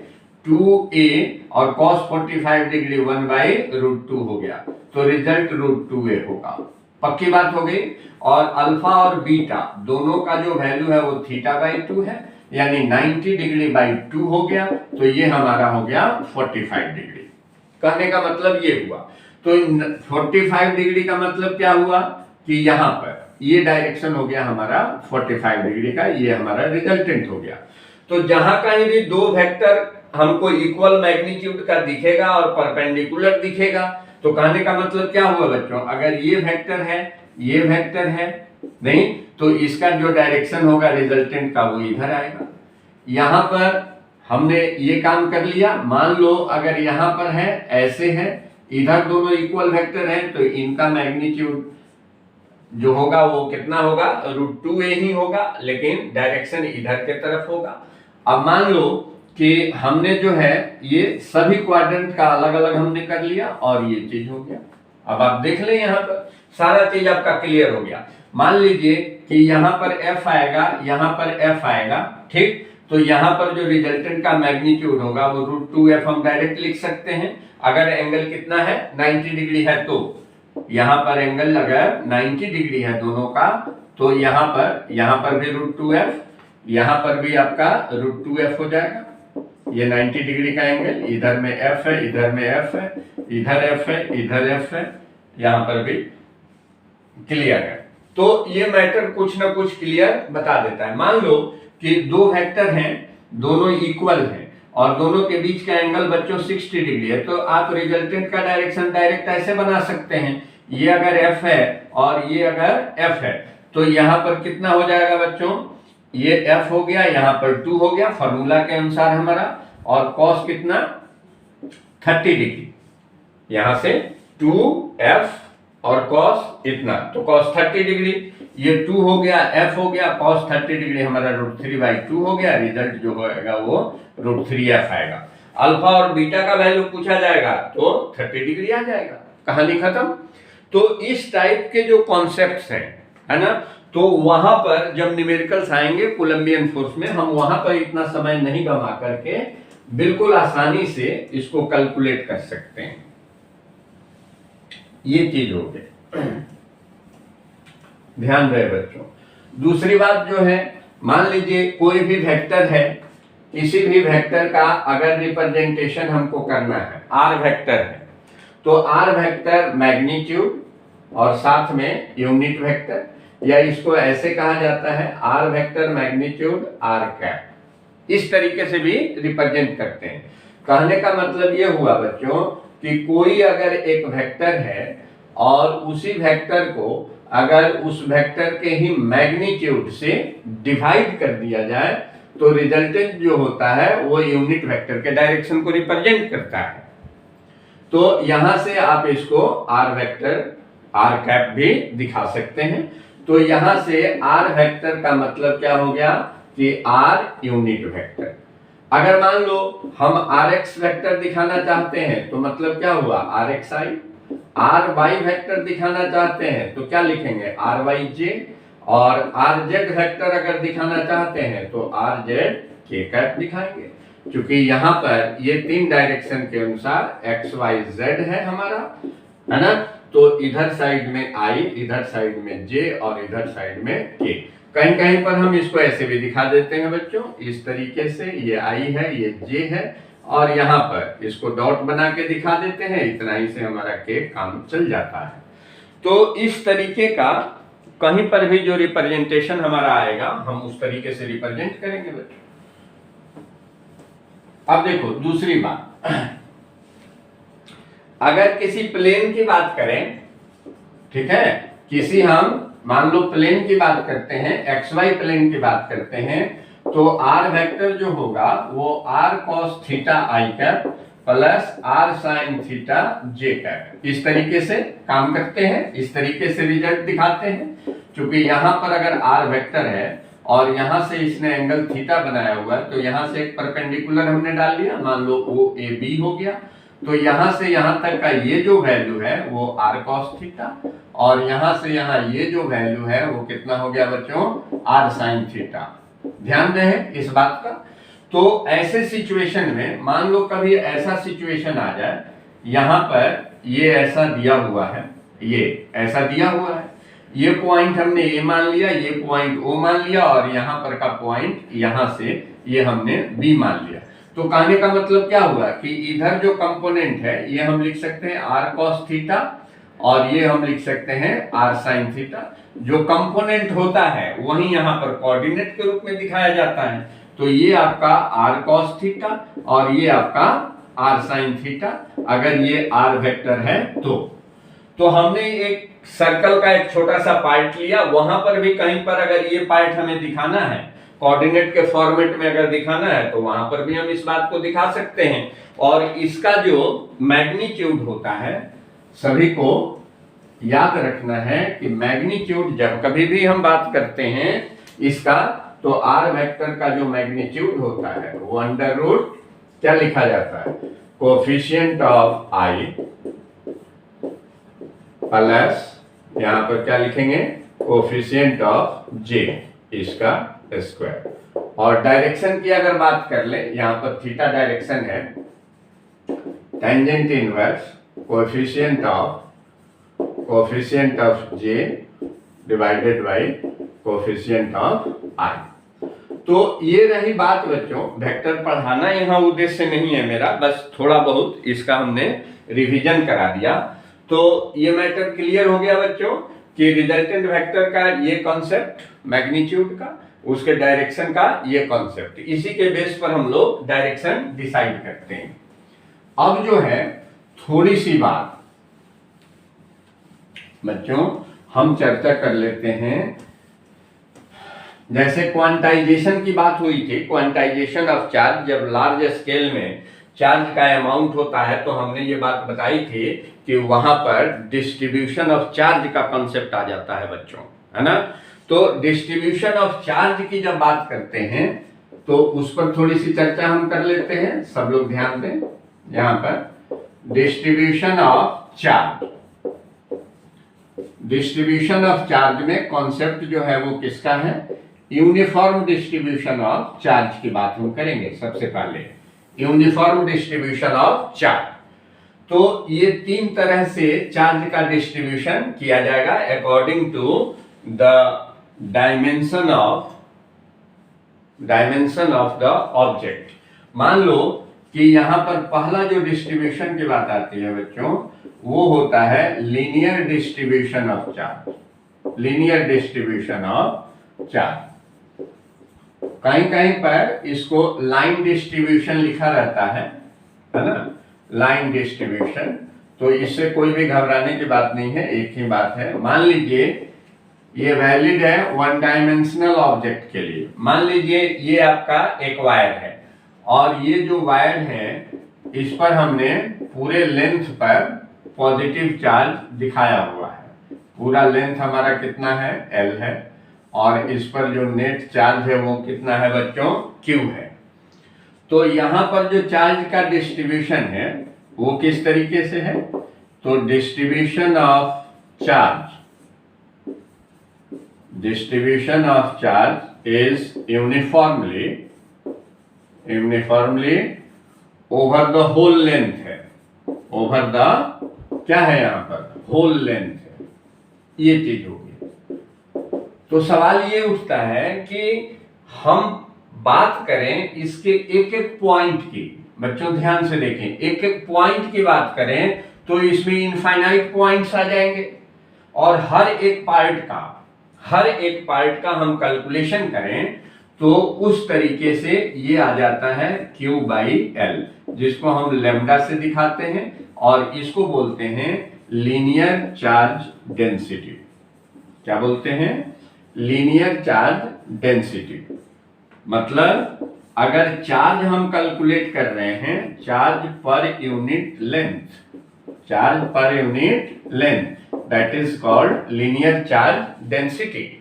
2a और cos 45 डिग्री 1 बाई √2 हो गया, तो रिजल्ट √2a होगा। पक्की बात हो गई। और अल्फा और बीटा दोनों का जो वैल्यू है वो थीटा बाई 2 है, यानी 90 डिग्री बाई 2 हो गया, तो ये हमारा हो गया 45 डिग्री। कहने का मतलब ये हुआ। तो 45 डिग्री का मतलब क्या हुआ कि यहाँ पर ये डायरेक्शन हो गया हमारा 45 डिग्री का, ये हमारा रिजल्टेंट हो गया। तो जहां कहीं भी दो वेक्टर हमको इक्वल मैग्नीट्यूड का दिखेगा और परपेंडिकुलर दिखेगा, तो कहने का मतलब क्या हुआ बच्चों, अगर ये वेक्टर है ये वेक्टर है नहीं, तो इसका जो डायरेक्शन होगा रिजल्टेंट का वो इधर आएगा। यहां पर हमने ये काम कर लिया। मान लो अगर यहां पर है ऐसे है, इधर दोनों इक्वल वेक्टर हैं, तो इनका मैग्नीट्यूड जो होगा वो कितना होगा, √2a ही होगा, लेकिन डायरेक्शन इधर के तरफ होगा। अब मान लो कि हमने जो है ये सभी क्वाड्रेंट का अलग अलग हमने कर लिया और ये चीज हो गया। अब आप देख लें यहाँ पर सारा चीज आपका क्लियर हो गया। मान लीजिए कि यहाँ पर F आएगा, यहाँ पर F आएगा, ठीक। तो यहाँ पर जो रिजल्टेंट का मैग्नीट्यूड होगा वो √2f हम डायरेक्ट लिख सकते हैं। अगर एंगल कितना है 90 डिग्री है, तो यहाँ पर एंगल अगर 90 डिग्री है दोनों का, तो यहाँ पर भी √2f, यहाँ पर भी आपका √2f हो जाएगा। ये 90 डिग्री का एंगल, इधर में f है, इधर में f है, इधर f है, इधर f है, यहाँ पर भी क्लियर है। तो ये मैटर कुछ ना कुछ क्लियर बता देता है। मान लो कि दो वेक्टर हैं, दोनों इक्वल हैं और दोनों के बीच का एंगल बच्चों 60 डिग्री है, तो आप रिजल्टेंट का डायरेक्शन डायरेक्ट ऐसे बना सकते हैं। ये अगर f है और ये अगर f है, तो यहाँ पर कितना हो जाएगा बच्चों, ये f हो गया, यहाँ पर 2 हो गया फॉर्मूला के अनुसार हमारा, और cos कितना 30 डिग्री, यहाँ से 2f और cos इतना, तो cos 30 डिग्री, ये 2 हो गया, f हो गया, cos 30 डिग्री हमारा √3/2 हो गया। रिजल्ट जो होगा वो √3f आएगा। अल्फा और बीटा का वैल्यू पूछा जाएगा तो 30 डिग्री आ जाएगा, कहानी खत्म। तो इस टाइप के जो कॉन्सेप्ट्स हैं, है ना, तो वहां पर जब न्यूमेरिकल्स आएंगे कोलंबियन फोर्स में, हम वहां पर इतना समय नहीं गंवा करके बिल्कुल आसानी से इसको कैलकुलेट कर सकते हैं। ये चीज हो गई, ध्यान रहे बच्चों। दूसरी बात जो है, मान लीजिए कोई भी वेक्टर है, किसी भी वेक्टर का अगर रिप्रेजेंटेशन हमको करना है, आर वेक्टर है, तो आर वेक्टर मैग्नीट्यूड और साथ में यूनिट वेक्टर, या इसको ऐसे कहा जाता है r vector magnitude r cap, इस तरीके से भी रिप्रेजेंट करते हैं। कहने का मतलब ये हुआ बच्चों कि कोई अगर एक वेक्टर है और उसी वेक्टर को अगर उस वेक्टर के ही मैग्नीट्यूड से डिवाइड कर दिया जाए, तो रिजल्टेंट जो होता है वो यूनिट वेक्टर के डायरेक्शन को रिप्रेजेंट करता है। तो यहां से आप इसको आर वेक्टर आर कैप भी दिखा सकते हैं। तो यहां से आर वेक्टर का मतलब क्या हो गया कि आर यूनिट वेक्टर। अगर मान लो हम आर एक्स वेक्टर दिखाना चाहते हैं तो मतलब क्या हुआ r x i. R y vector दिखाना चाहते हैं तो क्या लिखेंगे आर वाई जे, और आर जेड वेक्टर अगर दिखाना चाहते हैं तो आर जेड के कैप दिखाएंगे, क्योंकि यहाँ पर ये 3 डायरेक्शन के अनुसार एक्स वाई जेड है हमारा, है ना। तो इधर साइड में आई, इधर साइड में जे और इधर साइड में के। कहीं कहीं पर हम इसको ऐसे भी दिखा देते हैं बच्चों, इस तरीके से, ये आई है, ये जे है, और यहाँ पर इसको डॉट बना के दिखा देते हैं। इतना ही से हमारा के काम चल जाता है। तो इस तरीके का कहीं पर भी जो रिप्रेजेंटेशन हमारा आएगा हम उस तरीके से रिप्रेजेंट करेंगे बच्चों। अब देखो दूसरी बात, अगर किसी प्लेन की बात करें, ठीक है, किसी हम मान लो प्लेन की बात करते हैं, एक्स वाई प्लेन की बात करते हैं, तो आर वेक्टर जो होगा वो r cos theta i cap plus r sine theta j cap, इस तरीके से काम करते हैं, इस तरीके से रिजल्ट दिखाते हैं। क्योंकि यहाँ पर अगर आर वेक्टर है और यहाँ से इसने एंगल थीटा बनाया हुआ है, तो यहाँ से एक परपेंडिकुलर हमने डाल दिया, मान लो ओ ए बी हो गया, तो यहाँ से यहाँ तक का ये जो वैल्यू है वो आर कॉस थीटा, और यहाँ से यहाँ ये जो वैल्यू है वो कितना हो गया बच्चों आर साइन थीटा। ध्यान दें इस बात का। तो ऐसे सिचुएशन में मान लो कभी ऐसा सिचुएशन आ जाए, यहाँ पर ये ऐसा दिया हुआ है, ये ऐसा दिया हुआ है, ये पॉइंट हमने ए मान लिया, ये पॉइंट ओ मान लिया, और यहाँ पर का पॉइंट यहाँ से ये हमने बी मान लिया। तो कहने का मतलब क्या हुआ कि इधर जो कंपोनेंट है ये हम लिख सकते हैं आर कॉस थीटा, और ये हम लिख सकते हैं आर साइन थीटा। जो कंपोनेंट होता है वही यहाँ पर कोऑर्डिनेट के रूप में दिखाया जाता है। तो ये आपका आर कॉस थीटा और ये आपका आर साइन थीटा, अगर ये आर वेक्टर है तो हमने एक सर्कल का एक छोटा सा पार्ट लिया, वहां पर भी कहीं पर अगर ये पार्ट हमें दिखाना है कोऑर्डिनेट के फॉर्मेट में अगर दिखाना है तो वहां पर भी हम इस बात को दिखा सकते हैं। और इसका जो मैग्नीट्यूड होता है, सभी को याद रखना है कि मैग्नीट्यूड जब कभी भी हम बात करते हैं इसका, तो आर वेक्टर का जो मैग्नीट्यूड होता है वो अंडर रूट क्या लिखा जाता है, कोफिशिएंट ऑफ आई प्लस यहां पर क्या लिखेंगे, कोफिशिएंट ऑफ जे इसका स्क्वायर। और डायरेक्शन की अगर बात कर ले, यहां पर थीटा डायरेक्शन है, tangent inverse coefficient of J divided by coefficient of I. तो ये रही बात बच्चों, वेक्टर पढ़ाना यहाँ उद्देश्य नहीं है मेरा, बस थोड़ा बहुत इसका हमने रिवीजन करा दिया। तो ये मैटर क्लियर हो गया बच्चों कि रिजल्टेंट वेक्टर का ये कॉन्सेप्ट मैग्नीट्यूड का, उसके डायरेक्शन का ये कॉन्सेप्ट, इसी के बेस पर हम लोग डायरेक्शन डिसाइड करते हैं। अब जो है थोड़ी सी बात बच्चों हम चर्चा कर लेते हैं, जैसे क्वांटाइजेशन की बात हुई थी, क्वांटाइजेशन ऑफ चार्ज, जब लार्ज स्केल में चार्ज का अमाउंट होता है तो हमने ये बात बताई थी कि वहां पर डिस्ट्रीब्यूशन ऑफ चार्ज का कॉन्सेप्ट आ जाता है बच्चों, है ना। तो डिस्ट्रीब्यूशन ऑफ चार्ज की जब बात करते हैं तो उस पर थोड़ी सी चर्चा हम कर लेते हैं, सब लोग ध्यान दें। यहां पर distribution of charge, distribution of charge में कॉन्सेप्ट जो है वो किसका है, यूनिफॉर्म डिस्ट्रीब्यूशन ऑफ चार्ज की बात हम करेंगे सबसे पहले, यूनिफॉर्म डिस्ट्रीब्यूशन ऑफ चार्ज। तो ये तीन तरह से चार्ज का डिस्ट्रीब्यूशन किया जाएगा according to the dimension of the object. मान लो कि यहां पर पहला जो डिस्ट्रीब्यूशन की बात आती है बच्चों, वो होता है linear distribution of charge, linear distribution of charge. कहीं कहीं पर इसको लाइन डिस्ट्रीब्यूशन लिखा रहता है ना, लाइन डिस्ट्रीब्यूशन। तो इससे कोई भी घबराने की बात नहीं है, एक ही बात है। मान लीजिए ये वैलिड है वन डायमेंशनल ऑब्जेक्ट के लिए। मान लीजिए ये आपका एक वायर है और ये जो वायर है इस पर हमने पूरे लेंथ पर पॉजिटिव चार्ज दिखाया हुआ है। पूरा लेंथ हमारा कितना है, L है, और इस पर जो नेट चार्ज है वो कितना है बच्चों, Q है। तो यहां पर जो चार्ज का डिस्ट्रीब्यूशन है वो किस तरीके से है, तो distribution of charge is uniformly over the whole length है, ओवर द क्या है यहां पर, होल लेंथ है। ये चीज होगी। तो सवाल ये उठता है कि हम बात करें इसके एक एक पॉइंट की, बच्चों ध्यान से देखें, एक एक पॉइंट की बात करें तो इसमें इनफाइनाइट पॉइंट्स आ जाएंगे और हर एक पार्ट का हम कैलकुलेशन करें तो उस तरीके से ये आ जाता है Q/L, जिसको हम लैम्डा से दिखाते हैं और इसको बोलते हैं लीनियर चार्ज डेंसिटी। क्या बोलते हैं, लीनियर चार्ज डेंसिटी। मतलब अगर चार्ज हम कैलकुलेट कर रहे हैं charge per unit length, that is called linear charge density.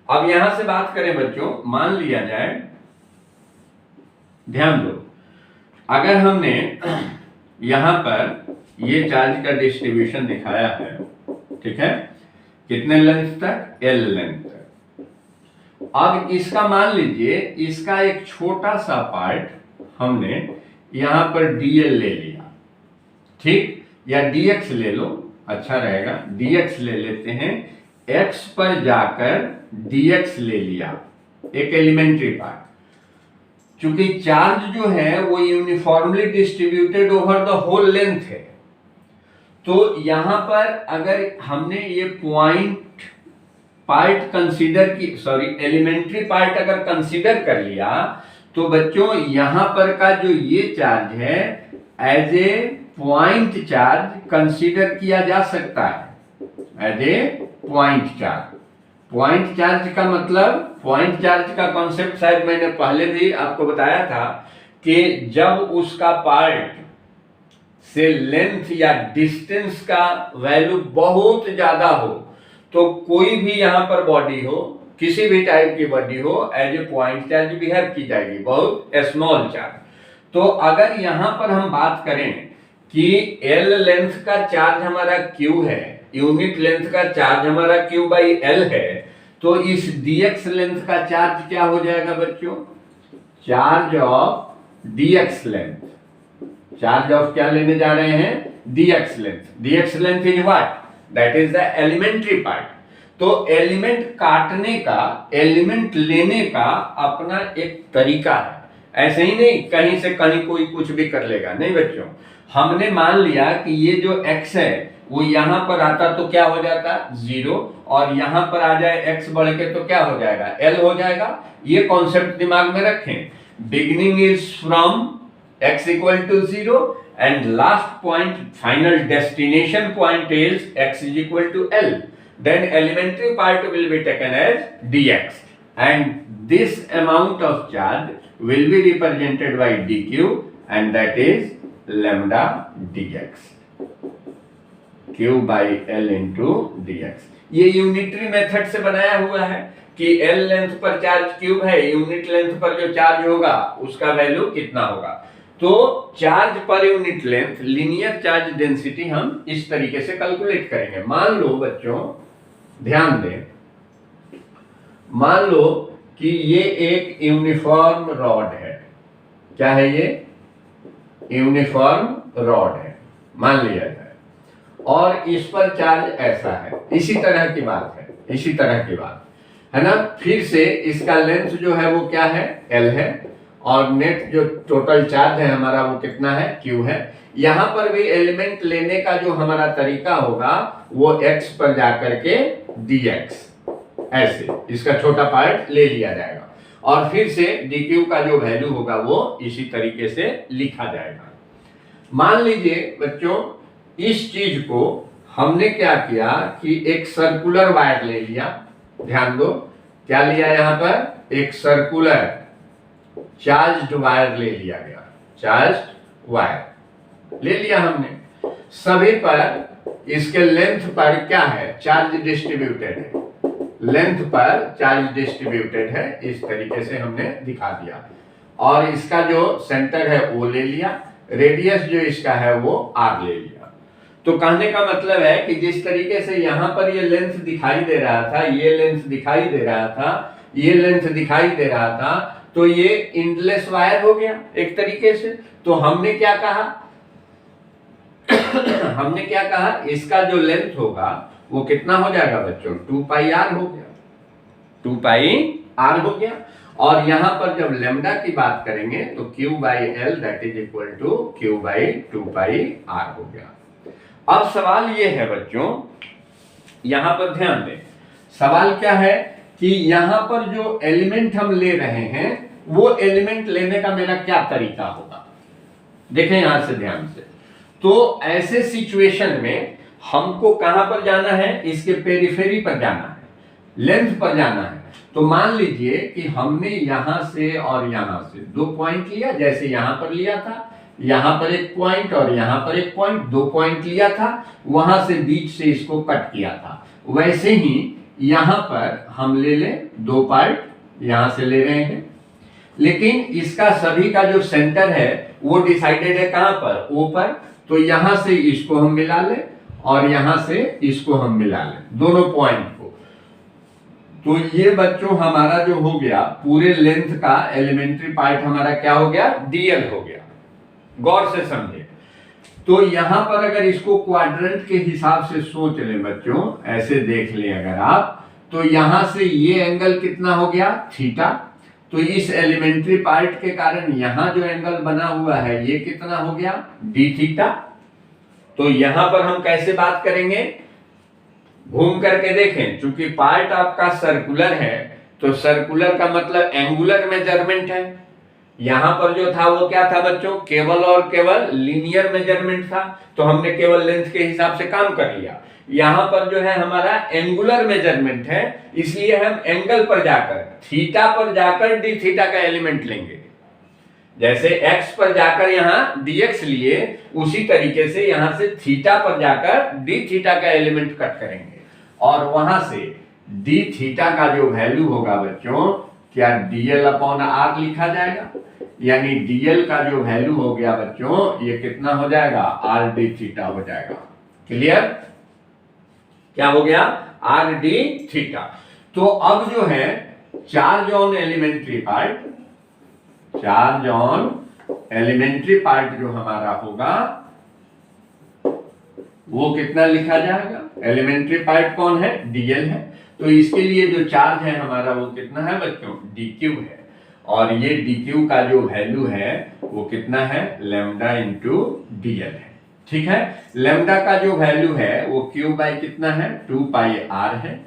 अब यहां से बात करें बच्चों, मान लिया जाए, ध्यान दो, अगर हमने यहां पर ये चार्ज का डिस्ट्रीब्यूशन दिखाया है, ठीक है, कितने लेंथ तक, L लेंथ तक। अब इसका मान लीजिए इसका एक छोटा सा पार्ट हमने यहां पर dl ले लिया, ठीक, या dx ले लो, अच्छा रहेगा, dx ले लेते हैं, x पर जाकर dx ले लिया, एक एलिमेंट्री पार्ट। चूंकि चार्ज जो है वो uniformly distributed over the whole length है, तो यहां पर अगर हमने ये पॉइंट पार्ट कंसीडर की, एलिमेंट्री पार्ट अगर कंसीडर कर लिया तो बच्चों यहां पर का जो ये चार्ज है as a point charge consider किया जा सकता है, as a point charge. Point charge का मतलब, पॉइंट चार्ज का कॉन्सेप्ट शायद मैंने पहले भी आपको बताया था कि जब उसका पार्ट से लेंथ या डिस्टेंस का वैल्यू बहुत ज्यादा हो तो कोई भी यहां पर बॉडी हो, किसी भी टाइप की बॉडी हो, as a point charge behave की जाएगी, बहुत स्मॉल चार्ज। तो अगर यहां पर हम बात करें कि एल लेंथ का चार्ज हमारा क्यू है, यूनिट लेंथ का चार्ज हमारा क्यू बाई एल है, तो इस dx लेंथ का चार्ज क्या हो जाएगा बच्चों? Charge of dx length, charge of क्या लेने जा रहे हैं? dx length. dx length is what? That is the elementary part. तो एलिमेंट काटने का, एलिमेंट लेने का अपना एक तरीका है, ऐसे ही नहीं कहीं से कहीं कोई कुछ भी कर लेगा, नहीं बच्चों। हमने मान लिया कि ये जो x है वो यहां पर आता तो क्या हो जाता? 0, और यहां पर आ जाए x बढ़ के तो क्या हो जाएगा? l हो जाएगा। ये कॉन्सेप्ट दिमाग में रखें। Beginning is from x equal to 0 and last point, final destination point is x is equal to L. Then elementary part will be taken as dx, and this amount of charge will be represented by dq, and that is lambda dx, q by L into dx। ये unitary method से बनाया हुआ है कि L length पर charge cube है, unit length पर जो चार्ज होगा उसका वैल्यू कितना होगा। तो charge per unit length, linear charge density हम इस तरीके से कैलकुलेट करेंगे। मान लो बच्चों, ध्यान दें, मान लो कि ये एक यूनिफॉर्म रॉड है। क्या है ये? यूनिफॉर्म रॉड है, मान लिया जाए, और इस पर चार्ज ऐसा है। इसी तरह की बात है, इसी तरह की बात है ना। फिर से इसका लेंथ जो है वो क्या है? L है, और नेट जो टोटल चार्ज है हमारा वो कितना है? Q है। यहां पर भी एलिमेंट लेने का जो हमारा तरीका होगा वो x पर जाकर के dx, ऐसे इसका छोटा पार्ट ले लिया जाएगा, और फिर से dq का जो वैल्यू होगा वो इसी तरीके से लिखा जाएगा। मान लीजिए बच्चों, इस चीज को हमने क्या किया कि एक सर्कुलर वायर ले लिया। ध्यान दो, क्या लिया? यहां पर एक सर्कुलर चार्ज्ड वायर ले लिया गया, चार्ज्ड वायर ले लिया हमने। सभी पर इसके लेंथ पर क्या है? चार्ज डिस्ट्रीब्यूटेड है, लेंथ पर चार्ज डिस्ट्रीब्यूटेड है, इस तरीके से हमने दिखा दिया। और इसका जो सेंटर है वो ले लिया, रेडियस जो इसका है वो r ले लिया। तो कहने का मतलब है कि जिस तरीके से यहां पर ये लेंथ दिखाई दे रहा था, ये लेंथ दिखाई दे रहा था, ये लेंथ दिखाई दे रहा था, तो ये इंडलेस वायर हो गया एक तरीके से। तो हमने क्या कहा? हमने क्या कहा? इसका जो लेंथ होगा वो कितना हो जाएगा बच्चों? 2 पाई r हो गया, 2 पाई r हो गया। और यहां पर जब लेमडा की बात करेंगे तो q by l that is equal to q by 2 pi r हो गया। अब सवाल ये है बच्चों, यहां पर ध्यान दें, सवाल क्या है कि यहां पर जो एलिमेंट हम ले रहे हैं वो एलिमेंट लेने का मेरा क्या तरीका होगा? देखें यहां से ध्यान से। तो ऐसे सिचुएशन में हमको कहां पर जाना है? इसके पेरिफेरी पर जाना है, लेंथ पर जाना है। तो मान लीजिए कि हमने यहां से और यहां से 2 पॉइंट लिया, जैसे यहां पर लिया था, यहां पर एक पॉइंट और यहां पर एक पॉइंट, 2 पॉइंट लिया था, वहां से बीच से इसको कट किया था। वैसे ही यहां पर हम ले लें 2 पार्ट यहां से ले रहे हैं, लेकिन इसका सभी का जो सेंटर है वो डिसाइडेड है कहां पर? O पर। तो यहां से इसको हम मिला लें और यहां से इसको हम मिला लें, दोनों पॉइंट को। तो ये बच्चों हमारा जो हो गया पूरे लेंथ का एलिमेंट्री पार्ट हमारा क्या हो गया? dl हो गया। गौर से समझे। तो यहां पर अगर इसको क्वाड्रेंट के हिसाब से सोच लें बच्चों, ऐसे देख लें अगर आप, तो यहां से ये एंगल कितना हो गया? थीटा। तो इस एलिमेंट्री पार्ट के कारण यहां जो एंगल बना हुआ है ये कितना हो गया? D theta. तो यहां पर हम कैसे बात करेंगे? घूम करके देखें, चूंकि पार्ट आपका सर्कुलर है तो सर्कुलर का मतलब एंगुलर मेजरमेंट है। यहां पर जो था वो क्या था बच्चों? केवल और केवल लीनियर मेजरमेंट था, तो हमने केवल लेंथ के हिसाब से काम कर लिया। यहां पर जो है हमारा एंगुलर मेजरमेंट है, इसलिए हम एंगल पर जाकर, थीटा पर जाकर डी थीटा का एलिमेंट लेंगे। जैसे x पर जाकर यहाँ dx लिए, उसी तरीके से यहां से थीटा पर जाकर d थीटा का एलिमेंट कट करेंगे और वहां से d थीटा का जो वैल्यू होगा बच्चों, क्या dl अपॉन r लिखा जाएगा, यानी dl का जो वैल्यू हो गया बच्चों, ये कितना हो जाएगा, r d थीटा हो जाएगा। क्लियर? क्या हो गया, r d थीटा। तो अब जो है charge on elementary part, charge on elementary part जो हमारा होगा वो कितना लिखा जाएगा, एलिमेंट्री पार्ट कौन है, dl है, तो इसके लिए जो चार्ज है हमारा वो कितना है बच्चों, dq है, और ये dq का जो वैल्यू है वो कितना है, लैम्डा इंटू dl है। ठीक है, लैम्डा का जो वैल्यू है वो q बाई कितना है, 2 पाई r है,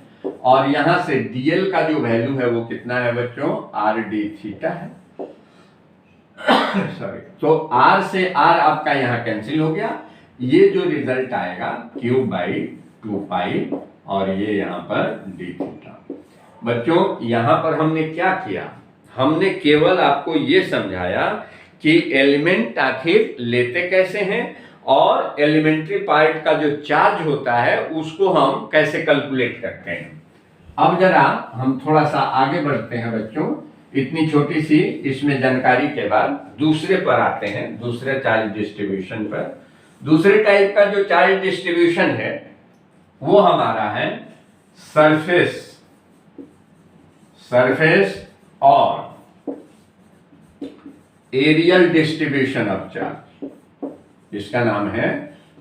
और यहां से dl का जो वैल्यू है वो कितना है बच्चों, r d थीटा है। सॉरी, तो r से r आपका यहां कैंसिल हो गया, ये जो रिजल्ट आएगा q बाई 2 पाई और ये यहां पर d थीटा। बच्चों यहां पर हमने क्या किया, हमने केवल आपको ये समझाया कि एलिमेंट आखिर लेते कैसे हैं और एलिमेंट्री पार्ट का जो चार्ज होता है उसको हम कैसे कैलकुलेट करते हैं। अब जरा हम थोड़ा सा आगे बढ़ते हैं बच्चों, इतनी छोटी सी इसमें जानकारी के बाद दूसरे पर आते हैं, दूसरे चार्ज डिस्ट्रीब्यूशन पर। दूसरे टाइप का जो चार्ज डिस्ट्रीब्यूशन है वो हमारा है सरफेस, सरफेस और एरियल डिस्ट्रीब्यूशन ऑफ चार्ज। इसका नाम है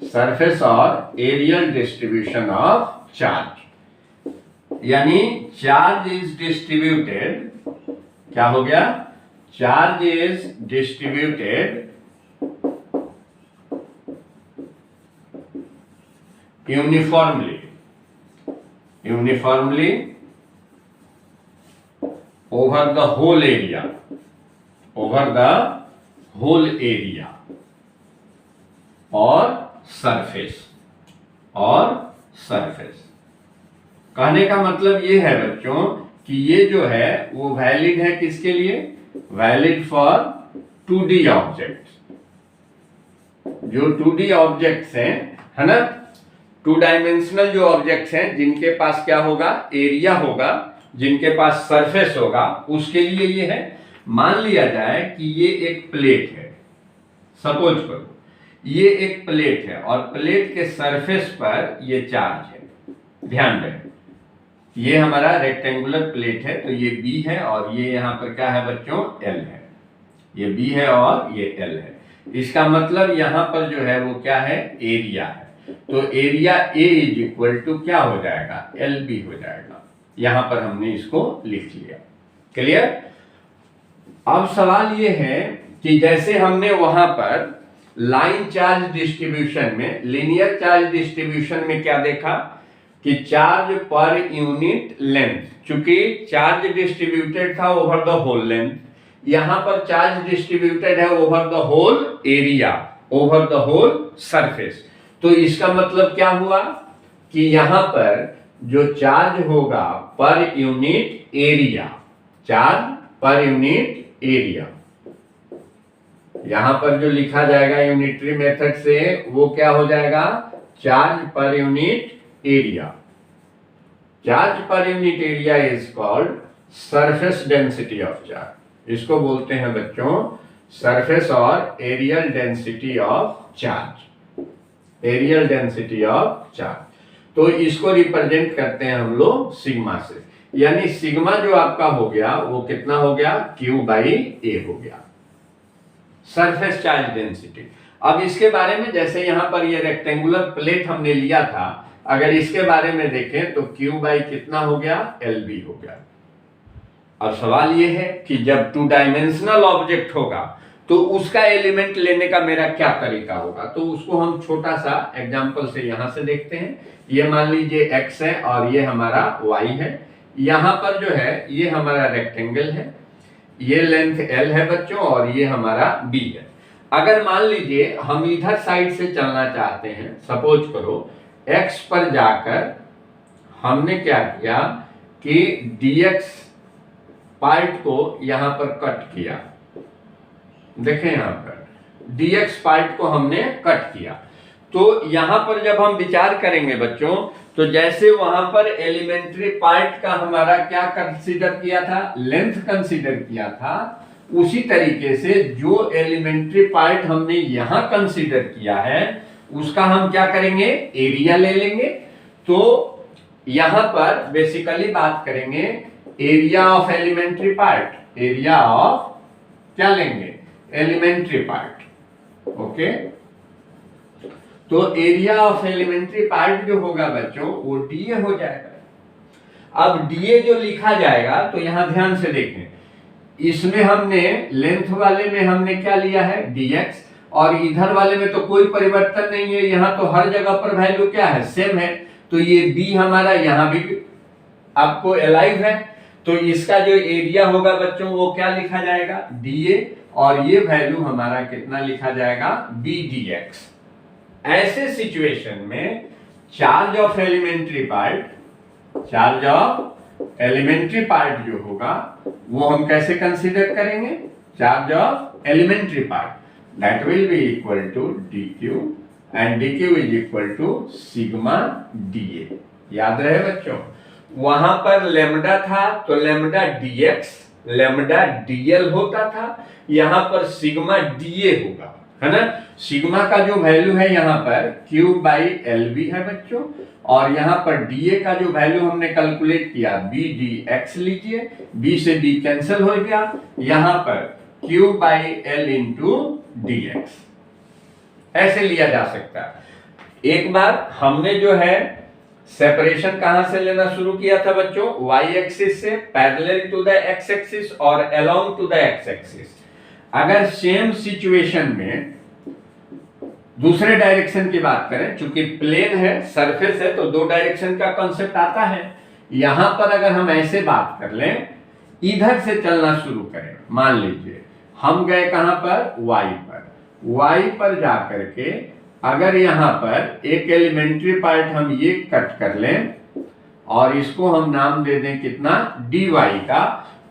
सरफेस और एरियल डिस्ट्रीब्यूशन ऑफ चार्ज। यानी चार्ज इज डिस्ट्रीब्यूटेड, क्या हो गया, charge is distributed uniformly, uniformly over the whole area, over the whole area और सरफेस, और सरफेस। कहने का मतलब ये है बच्चों कि ये जो है वो वैलिड है किसके लिए, वैलिड फॉर 2D ऑब्जेक्ट। जो 2D ऑब्जेक्ट्स हैं, है ना, 2 डायमेंशनल जो ऑब्जेक्ट्स हैं जिनके पास क्या होगा, एरिया होगा, जिनके पास सरफेस होगा, उसके लिए ये है। मान लिया जाए कि ये एक प्लेट है, सपोज करो ये एक प्लेट है और प्लेट के सरफेस पर ये चार्ज है। ध्यान रहे ये हमारा रेक्टेंगुलर प्लेट है, तो ये B है और ये यहां पर क्या है बच्चों, L है। ये B है और ये L है। इसका मतलब यहां पर जो है वो क्या है, एरिया है। तो area A is equal to क्या हो जाएगा, LB हो जाएगा। यहां पर हमने इसको लिख लिया। क्लियर? अब सवाल ये है कि जैसे हमने वहां पर लाइन चार्ज डिस्ट्रीब्यूशन में, लीनियर चार्ज डिस्ट्रीब्यूशन में क्या देखा कि चार्ज पर यूनिट लेंथ, चूंकि चार्ज डिस्ट्रीब्यूटेड था ओवर द होल लेंथ, यहां पर चार्ज डिस्ट्रीब्यूटेड है over the whole area, over the whole surface. तो इसका मतलब क्या हुआ कि यहां पर जो चार्ज होगा पर unit area, charge per unit area, यहां पर जो लिखा जाएगा यूनिटरी मेथड से वो क्या हो जाएगा, charge per unit area. Charge per unit area is called surface density of charge. इसको बोलते हैं बच्चों सरफेस और areal density of charge, areal density of charge. तो इसको रिप्रेजेंट करते हैं हम लोग सिग्मा से, यानी सिग्मा जो आपका हो गया वो कितना हो गया, Q बाई A हो गया, सरफेस चार्ज डेंसिटी। अब इसके बारे में, जैसे यहां पर ये रेक्टेंगुलर प्लेट हमने लिया था, अगर इसके बारे में देखें तो Q बाई कितना हो गया, LB हो गया। अब सवाल ये है कि जब 2 डायमेंशनल ऑब्जेक्ट होगा तो उसका एलिमेंट लेने का मेरा क्या तरीका होगा, तो उसको हम छोटा सा एग्जांपल से यहां से देखते हैं। ये मान लीजिए x है और ये हमारा y है। यहां पर जो है ये हमारा रेक्टेंगल है, ये लेंथ L है बच्चों और ये हमारा B है। अगर मान लीजिए हम इधर साइड से चलना चाहते हैं, सपोज करो x पर जाकर हमने क्या किया कि dx पार्ट को यहां पर कट किया, देखें यहाँ पर dx पार्ट को हमने कट किया। तो यहां पर जब हम विचार करेंगे बच्चों, तो जैसे वहां पर एलिमेंट्री पार्ट का हमारा क्या कंसीडर किया था, लेंथ कंसीडर किया था, उसी तरीके से जो एलिमेंट्री पार्ट हमने यहां कंसीडर किया है उसका हम क्या करेंगे, एरिया ले लेंगे। तो यहां पर बेसिकली बात करेंगे area of elementary part, area of क्या लेंगे, एलिमेंट्री पार्ट। ओके, तो एरिया ऑफ एलिमेंट्री पार्ट जो होगा बच्चों वो डीए हो जाएगा। अब डीए जो लिखा जाएगा तो यहां ध्यान से देखें, इसमें हमने लेंथ वाले में हमने क्या लिया है, dx, और इधर वाले में तो कोई परिवर्तन नहीं है, यहां तो हर जगह पर वैल्यू क्या है, सेम है। तो ये b हमारा यहां भी आपको अलाइव है, तो इसका जो एरिया होगा बच्चों वो क्या लिखा जाएगा, dA, और ये वैल्यू हमारा कितना लिखा जाएगा, b dx। ऐसे सिचुएशन में charge of elementary part, charge of elementary part जो होगा वो हम कैसे कंसीडर करेंगे, charge of elementary part that will be equal to dq and dq is equal to sigma dA। याद रहे बच्चों, वहां पर लेमडा था तो लेमडा dx लेमडा dl होता था, यहां पर सिग्मा dA होगा, है ना। सिग्मा का जो वैल्यू है यहाँ पर Q बाई LB है बच्चों, और यहाँ पर dA का जो वैल्यू हमने कैलकुलेट किया B dx लीजिए, B से B कैंसिल हो गया, यहाँ पर Q by L into dx ऐसे लिया जा सकता है। एक बार हमने जो है सेपरेशन कहां से लेना शुरू किया था बच्चों, y एक्सिस से parallel to the x axis और along to the x axis. अगर सेम सिचुएशन में दूसरे डायरेक्शन की बात करें, चूंकि प्लेन है, सरफेस है, तो दो डायरेक्शन का कॉन्सेप्ट आता है। यहां पर अगर हम ऐसे बात कर लें, इधर से चलना शुरू करें, मान लीजिए हम गए कहां पर, y पर जाकर के अगर यहां पर एक एलिमेंट्री पार्ट हम ये कट कर लें और इसको हम नाम दे दें कितना, dy का,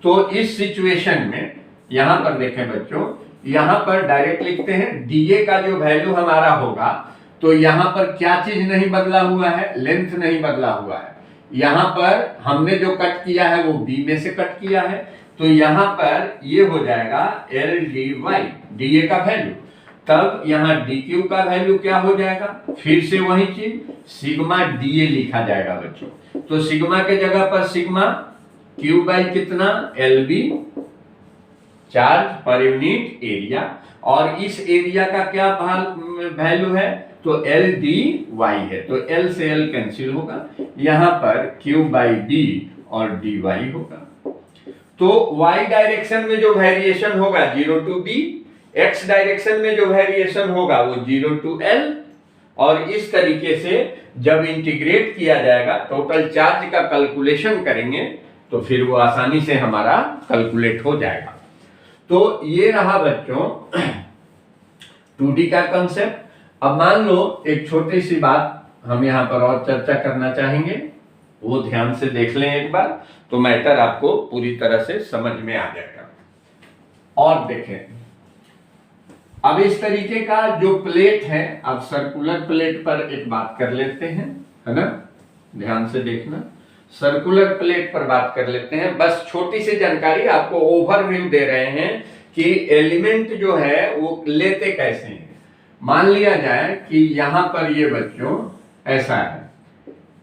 तो इस सिचुएशन में यहां पर देखें बच्चों, यहां पर डायरेक्ट लिखते हैं dA का जो वैल्यू हमारा होगा, तो यहां पर क्या चीज नहीं बदला हुआ है, लेंथ नहीं बदला हुआ है। यहां पर हमने जो कट किया है वो b में से कट किया है, तो यहां पर ये हो जाएगा L dy, dA का वैल्यू। तब यहां dq का वैल्यू क्या हो जाएगा, फिर से वही चीज सिग्मा dA लिखा जाएगा बच्चों। तो सिग्मा के जगह पर सिग्मा q बाई कितना, LB charge per unit area, और इस एरिया का क्या वैल्यू है, तो L dy है, तो L से L कैंसिल होगा, यहां पर Q बाई B और dy होगा। तो y डायरेक्शन में जो वेरिएशन होगा 0 टू b, x डायरेक्शन में जो वेरिएशन होगा वो 0 टू l, और इस तरीके से जब इंटीग्रेट किया जाएगा, टोटल चार्ज का कैलकुलेशन करेंगे, तो फिर वो आसानी से हमारा कैलकुलेट हो जाएगा। तो ये रहा बच्चों 2D का कंसेप्ट। अब मान लो एक छोटी सी बात हम यहाँ पर और चर्चा करना चाहेंगे, वो ध्यान से देख लें एक बार, तो मैटर आपको पूरी तरह से समझ में आ जाएगा। और देखें, अब इस तरीके का जो प्लेट है, अब सर्कुलर प्लेट पर एक बात कर लेते हैं, है ना, ध्यान से देखना, सर्कुलर प्लेट पर बात कर लेते हैं। बस छोटी सी जानकारी आपको ओवरव्यू दे रहे हैं कि एलिमेंट जो है वो लेते कैसे हैं। मान लिया जाए कि यहां पर ये बच्चों ऐसा है,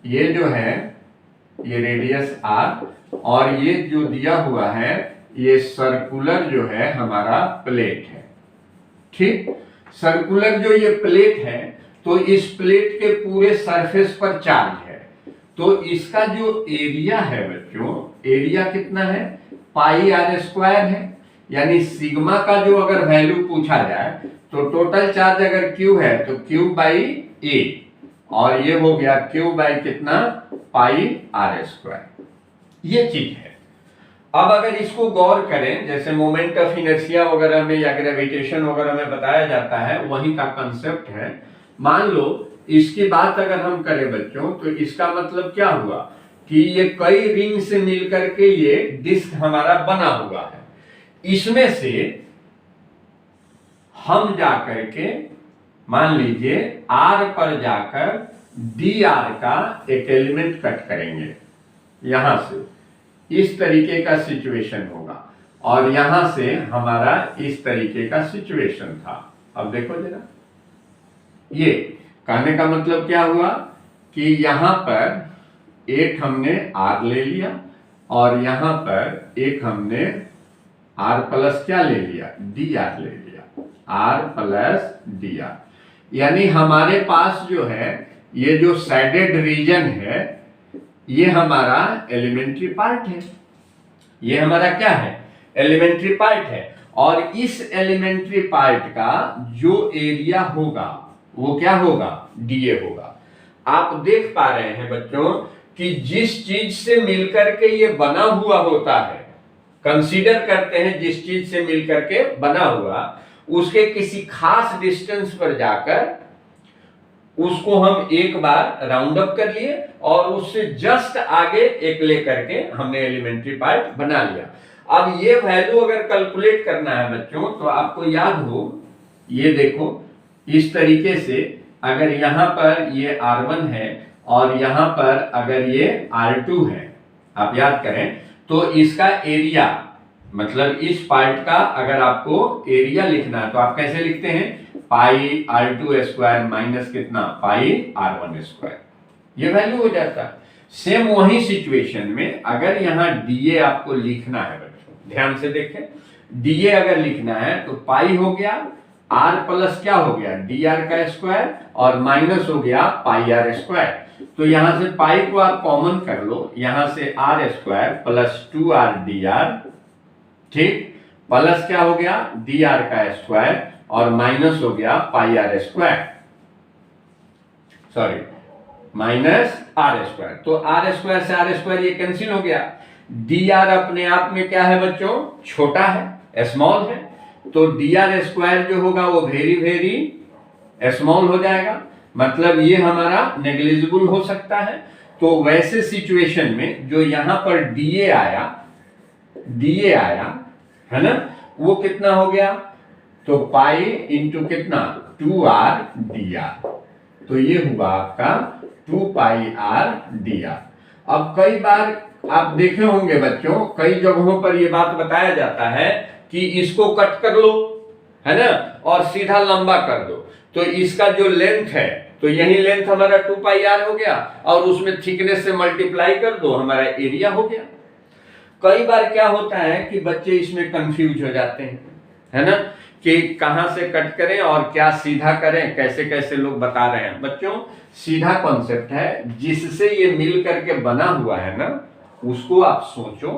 ये जो है ये रेडियस r, और ये जो दिया हुआ है ये सर्कुलर जो है हमारा प्लेट है, ठीक। सर्कुलर जो ये प्लेट है, तो इस प्लेट के पूरे सरफेस पर चार्ज है, तो इसका जो एरिया है बच्चों, एरिया कितना है, पाई r स्क्वायर है। यानी सिग्मा का जो अगर वैल्यू पूछा जाए, तो टोटल चार्ज अगर Q है तो Q बाई A, और ये हो गया Q बाई कितना, पाई r स्क्वायर, ये चीज है। अब अगर इसको गौर करें, जैसे मोमेंट ऑफ इनर्शिया वगैरह में या ग्रेविटेशन वगैरह में बताया जाता है, वही का कंसेप्ट है। मान लो इसकी बात अगर हम करें बच्चों, तो इसका मतलब क्या हुआ कि ये कई रिंग से मिलकर के ये डिस्क हमारा बना हुआ है। इसमें से हम जाकर के मान लीजिए R पर जाकर dr का एक एलिमेंट कट करेंगे, यहां से इस तरीके का सिचुएशन होगा और यहां से हमारा इस तरीके का सिचुएशन था। अब देखो जरा, ये कहने का मतलब क्या हुआ कि यहां पर एक हमने R ले लिया और यहां पर एक हमने R प्लस क्या ले लिया, dr ले लिया, R प्लस dr। यानी हमारे पास जो है ये जो शेडेड रीजन है ये हमारा एलिमेंट्री पार्ट है, ये हमारा क्या है, एलिमेंट्री पार्ट है। और इस एलिमेंट्री पार्ट का जो एरिया होगा वो क्या होगा, dA होगा। आप देख पा रहे हैं बच्चों कि जिस चीज से मिलकर के ये बना हुआ होता है, कंसीडर करते हैं जिस चीज से मिलकर के बना हुआ, उसके किसी खास डिस्टेंस पर जाकर उसको हम एक बार राउंड अप कर लिए और उससे जस्ट आगे एक लेकर के हमने एलिमेंट्री पार्ट बना लिया। अब ये वैल्यू अगर कैलकुलेट करना है बच्चों तो आपको याद हो, ये देखो इस तरीके से अगर यहां पर ये R1 है और यहां पर अगर ये R2 है, आप याद करें तो इसका एरिया मतलब इस पार्ट का अगर आपको एरिया लिखना है तो आप कैसे लिखते हैं, पाई R2 स्क्वायर माइनस कितना, पाई R1 स्क्वायर, ये वैल्यू हो जाता है। सेम वही सिचुएशन में अगर यहाँ dA आपको लिखना है बच्चों, ध्यान से देखें, dA अगर लिखना है तो पाई हो गया R प्लस क्या हो गया, dr का स्क्वायर और माइनस हो गया पाई R स्क्वायर। तो यहां से पाई को आप कॉमन कर लो, यहां से R square plus 2R dr, ठीक, प्लस क्या हो गया dr का स्क्वायर और माइनस हो गया पाई R square, sorry minus R square. तो R स्क्वायर से R स्क्वायर ये कैंसिल हो गया, dr अपने आप में क्या है बच्चों, छोटा है, स्मॉल है, तो dr स्क्वायर जो होगा वो वेरी वेरी स्मॉल हो जाएगा, मतलब ये हमारा नेग्लिजिबल हो सकता है। तो वैसे सिचुएशन में जो यहां पर dA आया है ना, वो कितना हो गया, तो पाई इंटू कितना 2R dr, तो ये हुआ आपका 2 पाई R dr। अब कई बार आप देखे होंगे बच्चों, कई जगहों पर ये बात बताया जाता है कि इसको कट कर लो है ना और सीधा लंबा कर दो, तो इसका जो लेंथ है तो यही लेंथ हमारा 2 पाई R हो गया और उसमें थिकनेस से मल्टीप्लाई कर दो, हमारा एरिया हो गया। कई बार क्या होता है कि बच्चे इसमें कंफ्यूज हो जाते हैं, है ना, कि कहां से कट करें और क्या सीधा करें, कैसे कैसे लोग बता रहे हैं। बच्चों सीधा कॉन्सेप्ट है, जिससे ये मिल करके बना हुआ है ना उसको आप सोचो,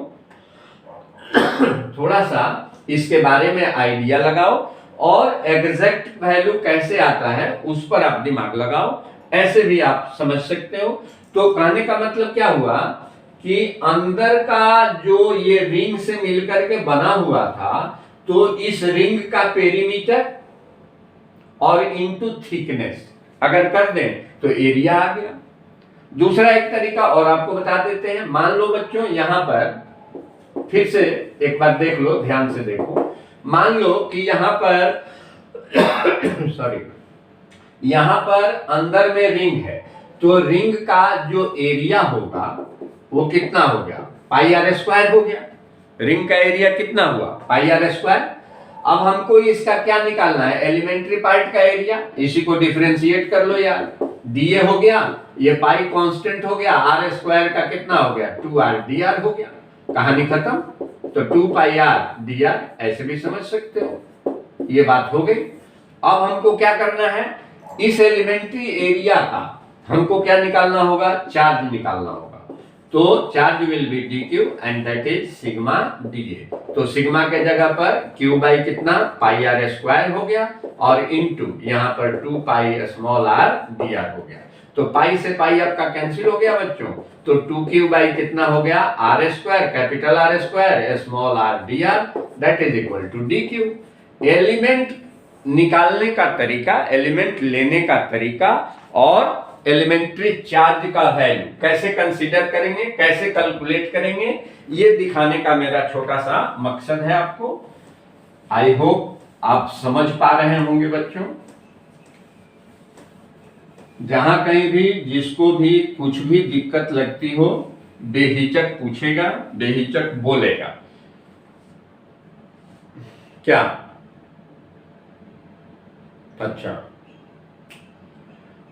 थोड़ा सा इसके बारे में आइडिया लगाओ और एग्जैक्ट वैल्यू कैसे आता है उस पर आप दिमाग लगाओ, ऐसे भी आप समझ सकते हो। तो कहने का मतलब क्या हुआ कि अंदर का जो ये रिंग से मिलकर के बना हुआ था, तो इस रिंग का पेरीमीटर और इनटू थिकनेस अगर कर दें तो एरिया आ गया। दूसरा एक तरीका और आपको बता देते हैं, मान लो बच्चों यहां पर फिर से एक बार देख लो, ध्यान से देखो, मान लो कि यहां पर सॉरी यहां पर अंदर में रिंग है, तो रिंग का जो एरिया होगा वो कितना हो गया, पाई R स्क्वायर हो गया। रिंग का एरिया कितना हुआ, पाई R स्क्वायर। अब हमको इसका क्या निकालना है, एलिमेंट्री पार्ट का एरिया, इसी को डिफरेंशिएट कर लो यार, dA हो गया, ये पाई कांस्टेंट हो गया, R स्क्वायर का कितना हो गया 2R dr हो गया, कहानी खत्म। तो 2 पाई R dr ऐसे भी समझ सकते हो, ये बात हो गई। अब हमको क्या करना है, इस एलिमेंट्री एरिया का हमको क्या निकालना होगा, चार्ज निकालना होगा। तो charge will be dq and that is sigma dA। तो सिग्मा के जगह पर q बाई कितना पाई R स्क्वायर हो गया और इनटू यहाँ पर 2 पाई स्मॉल r dr हो गया। तो पाई से पाई आपका कैंसिल हो गया बच्चों, तो 2q बाई कितना हो गया R square, capital R square small r dr that is equal to dq। Element निकालने का तरीका, एलिमेंट लेने का तरीका और एलिमेंट्री चार्ज का वैल्यू कैसे कंसीडर करेंगे, कैसे कैलकुलेट करेंगे, ये दिखाने का मेरा छोटा सा मकसद है आपको। आई होप आप समझ पा रहे होंगे बच्चों। जहां कहीं भी जिसको भी कुछ भी दिक्कत लगती हो बेहिचक पूछेगा, बेहिचक बोलेगा। क्या? अच्छा,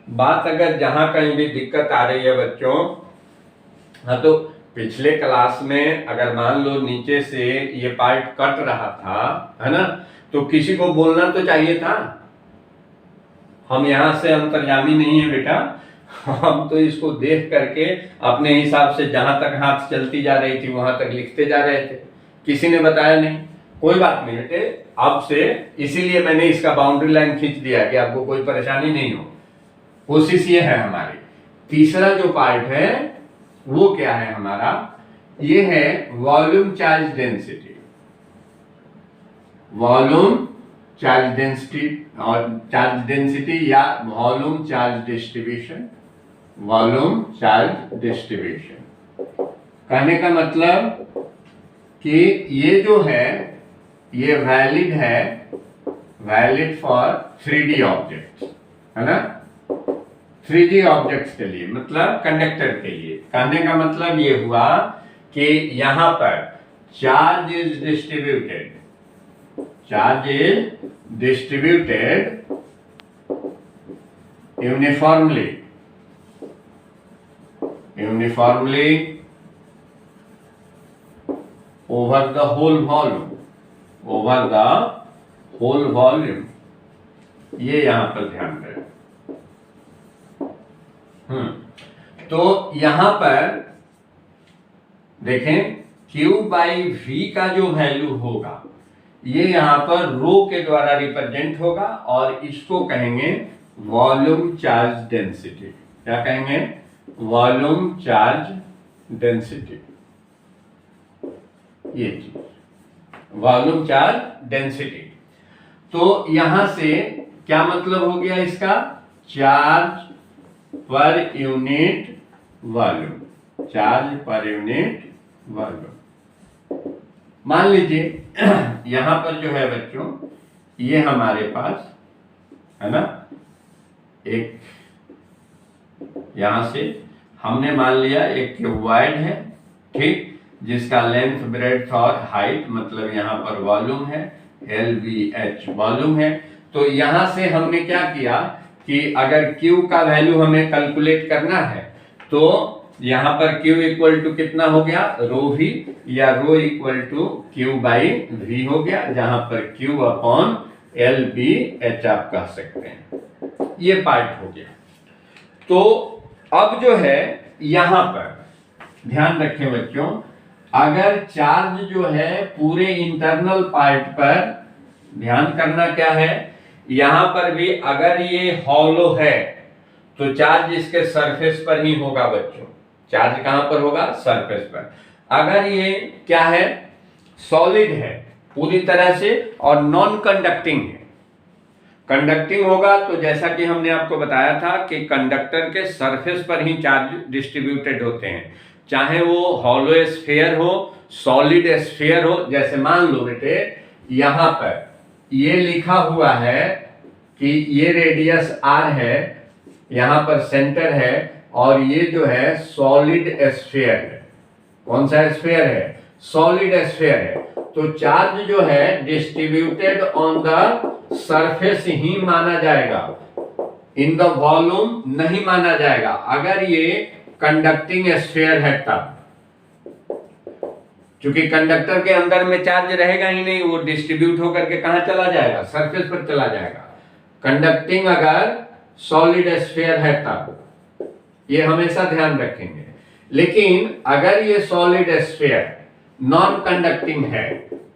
बात अगर जहां कहीं भी दिक्कत आ रही है बच्चों, हाँ तो पिछले क्लास में अगर मान लो नीचे से ये पार्ट कट रहा था, है ना, तो किसी को बोलना तो चाहिए था। हम यहां से अंतर्यामी नहीं है बेटा, हम तो इसको देख करके अपने हिसाब से जहां तक हाथ चलती जा रही थी वहां तक लिखते जा रहे थे, किसी ने बताया नहीं। कोई बात नहीं बेटे, अब से इसीलिए मैंने इसका बाउंड्री लाइन खींच दिया कि आपको कोई परेशानी नहीं हो। कोशिश ये है हमारी। तीसरा जो पार्ट है वो क्या है हमारा, ये है volume charge density. Volume charge density और चार्ज डेंसिटी या volume charge distribution. Volume charge distribution कहने का मतलब कि ये जो है ये वैलिड है, वैलिड फॉर 3D ऑब्जेक्ट्स, है ना। 3D ऑब्जेक्ट्स के लिए मतलब कंडक्टर के लिए। कहने का मतलब ये हुआ कि यहां पर charge is distributed, charge is distributed uniformly, uniformly over the whole volume, over the whole volume। ये यहां पर ध्यान दें। तो यहां पर देखें Q बाई V का जो वैल्यू होगा ये यहां पर रो के द्वारा रिप्रेजेंट होगा और इसको कहेंगे वॉल्यूम चार्ज डेंसिटी। क्या कहेंगे? Volume charge density. ये चीज वॉल्यूम चार्ज डेंसिटी। तो यहां से क्या मतलब हो गया इसका? Charge per unit volume, charge per unit volume. मान लीजिए यहां पर जो है बच्चों ये हमारे पास है ना, एक यहां से हमने मान लिया एक क्यूबॉइड है, ठीक, जिसका लेंथ ब्रेड्थ और हाइट मतलब यहां पर वॉल्यूम है, LVH वॉल्यूम है। तो यहां से हमने क्या किया कि अगर Q का वैल्यू हमें कैलकुलेट करना है तो यहां पर Q इक्वल टू कितना हो गया? रो V, या rho equal to Q by V हो गया, जहां पर Q अपॉन LVH आप कह सकते हैं। ये पार्ट हो गया। तो अब जो है यहां पर ध्यान रखें बच्चों, अगर चार्ज जो है पूरे इंटरनल पार्ट पर, ध्यान करना क्या है, यहां पर भी अगर ये हॉलो है तो चार्ज इसके सरफेस पर ही होगा बच्चों। चार्ज कहां पर होगा? सरफेस पर। अगर ये क्या है? सॉलिड है पूरी तरह से और नॉन कंडक्टिंग है। कंडक्टिंग होगा तो जैसा कि हमने आपको बताया था कि कंडक्टर के सरफेस पर ही चार्ज डिस्ट्रीब्यूटेड होते हैं, चाहे वो हॉलो स्फीयर हो, सॉलिड स्फीयर हो। जैसे मान लो बेटे यहां पर ये लिखा हुआ है कि ये रेडियस r है, यहां पर सेंटर है और ये जो है सॉलिड स्फीयर है। कौन सा स्फीयर है? सॉलिड स्फीयर है। तो चार्ज जो है डिस्ट्रीब्यूटेड ऑन द सरफेस ही माना जाएगा, इन द वॉल्यूम नहीं माना जाएगा अगर ये कंडक्टिंग स्फीयर है तब। क्योंकि कंडक्टर के अंदर में चार्ज रहेगा ही नहीं, वो डिस्ट्रीब्यूट होकर के कहां चला जाएगा? सरफेस पर चला जाएगा। कंडक्टिंग अगर सॉलिड स्फीयर है तब, ये हमेशा ध्यान रखेंगे। लेकिन अगर ये सॉलिड स्फीयर नॉन कंडक्टिंग है,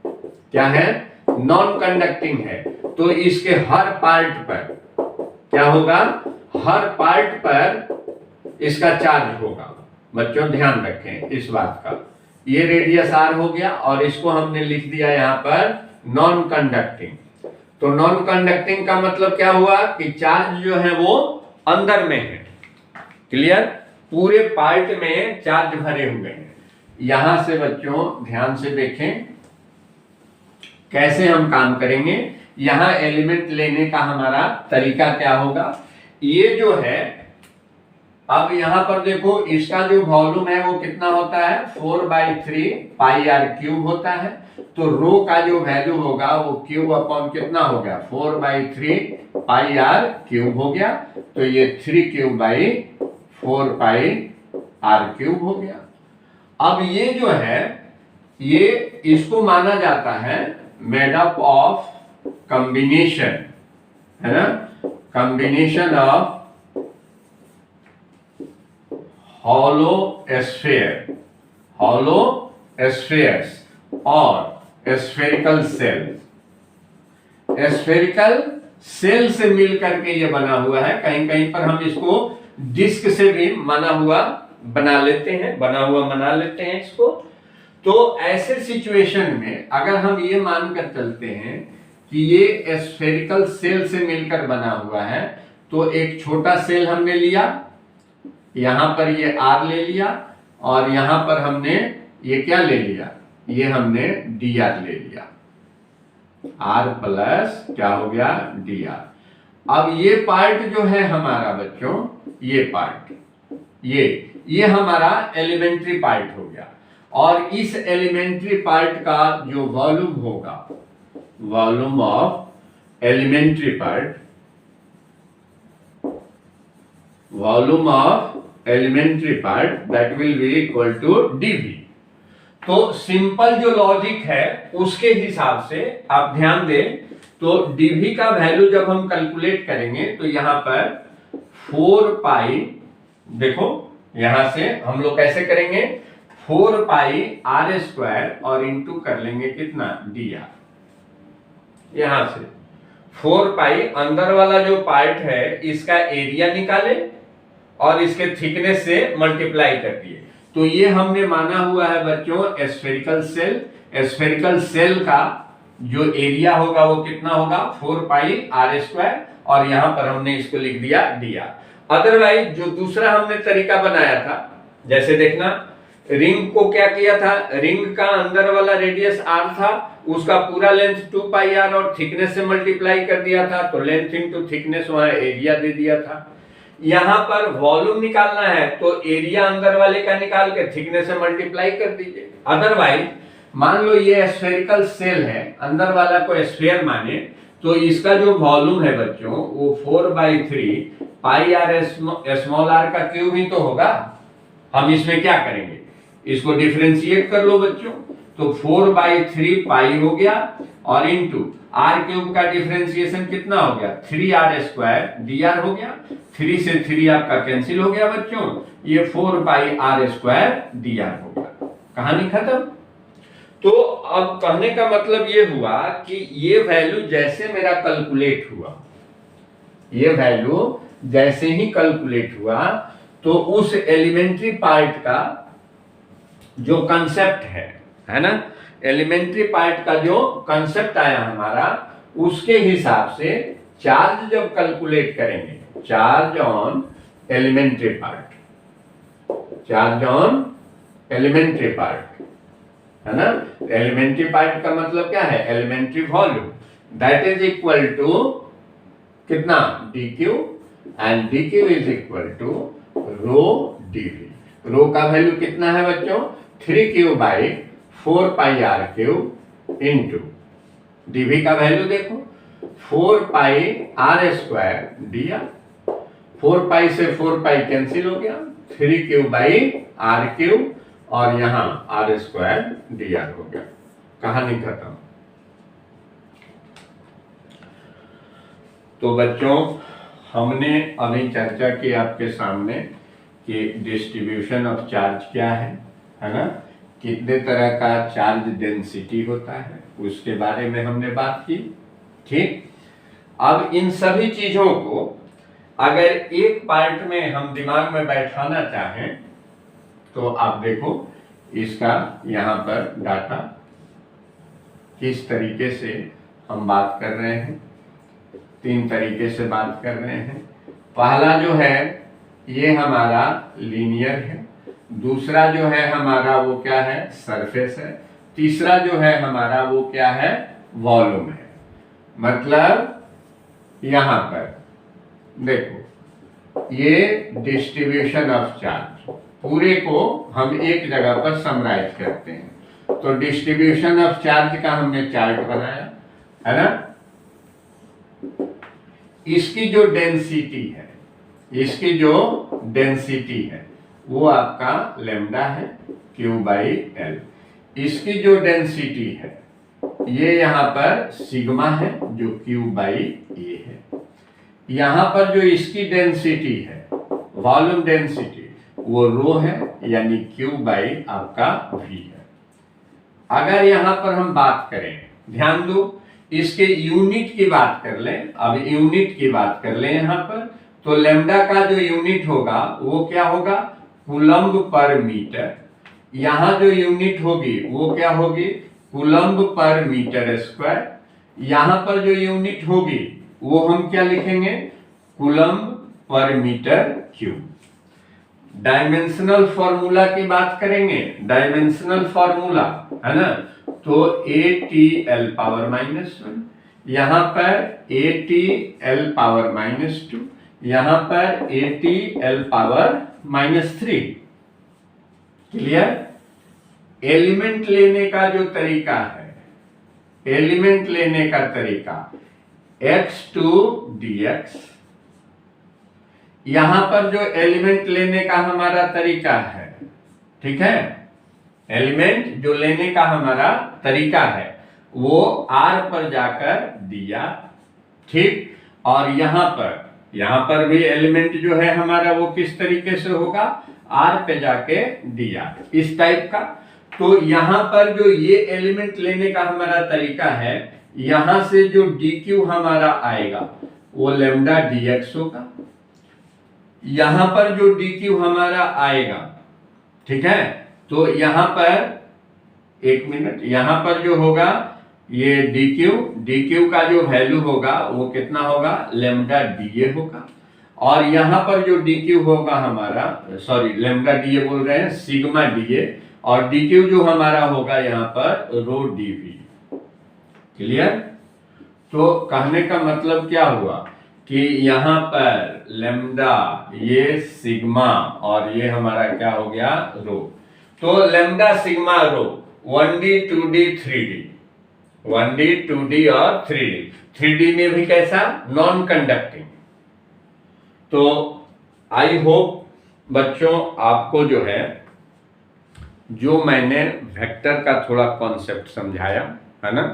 क्या है? नॉन कंडक्टिंग है, तो इसके हर पार्ट पर क्या होगा? हर पार्ट पर इसका चार्ज होगा। बच्चों ध्यान रखें इस बात का। ये रेडियस r हो गया और इसको हमने लिख दिया यहां पर नॉन कंडक्टिंग। तो नॉन कंडक्टिंग का मतलब क्या हुआ कि चार्ज जो है वो अंदर में है। क्लियर? पूरे पार्ट में चार्ज भरे हुए हैं। यहां से बच्चों ध्यान से देखें कैसे हम काम करेंगे। यहाँ एलिमेंट लेने का हमारा तरीका क्या होगा, ये जो है अब यहाँ पर देखो इसका जो वॉल्यूम है वो कितना होता है 4/3 पाई आर क्यूब होता है। तो रो का जो वैल्यू होगा वो क्यूब अपॉन कितना हो गया 4/3 पाई आर क्यूब हो गया। तो ये 3 क्यूब/4 पाई आर क्यूब हो गया। अब ये जो है ये इसको माना जाता है मेड अप ऑफ कॉम्बिनेशन, है ना, कॉम्बिनेशन ऑफ hollow spheres और spherical cells। spherical सेल से मिल करके ये बना हुआ है। कहीं कहीं पर हम इसको डिस्क से भी बना हुआ मना लेते हैं इसको। तो ऐसे सिचुएशन में अगर हम ये मानकर चलते हैं कि ये स्फेरिकल सेल से मिलकर बना हुआ है, तो एक छोटा सेल हमने लिया, यहां पर ये R ले लिया और यहां पर हमने ये क्या ले लिया, ये हमने dr ले लिया, R प्लस क्या हो गया dr। अब ये पार्ट जो है हमारा बच्चों, ये पार्ट ये हमारा एलिमेंट्री पार्ट हो गया। और इस एलिमेंट्री पार्ट का जो वॉल्यूम होगा, volume of elementary part, volume of elementary part that will be equal to dv। तो सिंपल जो लॉजिक है उसके हिसाब से आप ध्यान दें, तो dv का वैल्यू जब हम कैलकुलेट करेंगे तो यहां पर 4 पाई, देखो यहां से हम लोग कैसे करेंगे 4 पाई r स्क्वायर और इंटू कर लेंगे कितना dr। यहां से 4 पाई अंदर वाला जो पार्ट है इसका एरिया निकाले और इसके थिकनेस से मल्टीप्लाई कर दिए। तो ये हमने माना हुआ है बच्चों स्फेरिकल सेल। स्फेरिकल सेल का जो एरिया होगा वो कितना होगा 4 पाई r स्क्वायर और यहां पर हमने इसको लिख दिया dr। अदरवाइज जो दूसरा हमने तरीका बनाया था, जैसे देखना रिंग को क्या किया था, रिंग का अंदर वाला रेडियस r था, उसका पूरा लेंथ 2 पाई r और थिकनेस से मल्टीप्लाई कर दिया था, तो लेंथ इनटू थिकनेस वहां एरिया दे दिया था। यहां पर वॉल्यूम निकालना है तो एरिया अंदर वाले का निकाल के थिकनेस से मल्टीप्लाई कर दीजिए। अदरवाइज मान लो ये स्फेरिकल सेल है, अंदर वाला को स्फीयर माने, तो इसका जो वॉल्यूम है बच्चों वो 4/3 पाई आर स्मॉल r का क्यूब ही तो होगा। हम इसमें क्या करेंगे, इसको डिफरेंशिएट कर लो बच्चों, तो 4/3 पाई हो गया और इंटू r क्यूब का डिफरेंशिएशन कितना हो गया 3r स्क्वायर dr हो गया। 3 से 3 आपका कैंसिल हो गया बच्चों, ये 4 पाई r स्क्वायर dr हो गया। कहानी खत्म। तो अब कहने का मतलब ये हुआ कि ये वैल्यू जैसे मेरा कैलकुलेट हुआ, ये वैल्यू जैसे ही कैलकुलेट हुआ, तो उस एलिमेंट्री पार्ट का जो कंसेप्ट है ना, एलिमेंट्री पार्ट का जो कंसेप्ट आया हमारा, उसके हिसाब से चार्ज जब कैलकुलेट करेंगे, charge on elementary part, charge on elementary part, है ना। एलिमेंट्री पार्ट का मतलब क्या है, elementary volume, that is equal to कितना dq and dq is equal to rho dv। Rho का वैल्यू कितना है बच्चों 3q/4 pi r cube into dv का वैल्यू देखो 4 pi r square dr। 4 pi से 4 पाई कैंसिल हो गया, 3q/r क्यूब और यहां r स्क्वायर dr हो गया। कहानी खत्म। तो बच्चों हमने अभी चर्चा की आपके सामने कि डिस्ट्रीब्यूशन ऑफ चार्ज क्या है ना, कितने तरह का चार्ज डेंसिटी होता है, उसके बारे में हमने बात की। ठीक, अब इन सभी चीजों को अगर एक पार्ट में हम दिमाग में बैठाना चाहें तो आप देखो इसका यहाँ पर डाटा किस तरीके से हम बात कर रहे हैं, 3 तरीके से बात कर रहे हैं। पहला जो है ये हमारा लीनियर है, दूसरा जो है हमारा वो क्या है सरफेस है, तीसरा जो है हमारा वो क्या है वॉल्यूम है। मतलब यहां पर देखो ये डिस्ट्रीब्यूशन ऑफ चार्ज, पूरे को हम एक जगह पर समराइज करते हैं। तो डिस्ट्रीब्यूशन ऑफ चार्ज का हमने चार्ट बनाया है ना। इसकी जो डेंसिटी है, इसकी जो डेंसिटी है वो आपका लेमडा है क्यू बाई एल। इसकी जो डेंसिटी है ये यहां पर सिग्मा है जो क्यू बाई ए है। यहां पर जो इसकी डेंसिटी है, वॉल्यूम डेंसिटी, वो रो है यानी क्यू बाई आपका वी है। अगर यहां पर हम बात करें, ध्यान दो, इसके यूनिट की बात कर लें, अब यूनिट की बात कर लें यहां पर, तो लेमडा का जो यूनिट होगा वो क्या होगा, कूलम्ब पर मीटर। यहां जो यूनिट होगी वो क्या होगी, कूलम्ब पर मीटर स्क्वायर। यहां पर जो यूनिट होगी वो हम क्या लिखेंगे, कूलम्ब पर मीटर क्यूब। डायमेंशनल फॉर्मूला की बात करेंगे, डायमेंशनल फॉर्मूला है ना, तो ATL पावर -1, यहां पर ATL पावर -2, यहां पर ATL पावर -3। क्लियर। एलिमेंट लेने का जो तरीका है, एलिमेंट लेने का तरीका x2 dx, यहां पर जो एलिमेंट लेने का हमारा तरीका है, ठीक है, एलिमेंट जो लेने का हमारा तरीका है वो r पर जाकर दिया, ठीक। और यहां पर भी एलिमेंट जो है हमारा वो किस तरीके से होगा, r पे जाके दिया, इस टाइप का। तो यहां पर जो ये एलिमेंट लेने का हमारा तरीका है, यहां से जो dq हमारा आएगा वो लेमडा dx होगा। यहां पर जो dq हमारा आएगा, ठीक है, तो यहां पर एक मिनट, यहां पर जो होगा ये dq का जो वैल्यू होगा वो कितना होगा, लेमडा da होगा। और यहां पर जो dq होगा हमारा, सॉरी लेमडा da बोल रहे हैं, सिग्मा da, और dq जो हमारा होगा यहाँ पर रो dv। क्लियर। तो कहने का मतलब क्या हुआ कि यहाँ पर लेमडा, ये सिग्मा, और ये हमारा क्या हो गया, रो। तो लेमडा सिग्मा रो 1d 2d 3d, 1d 2d और 3d, 3d में भी कैसा, नॉन कंडक्टिंग। तो आई होप बच्चों आपको जो है, जो मैंने वेक्टर का थोड़ा कॉन्सेप्ट समझाया है ना,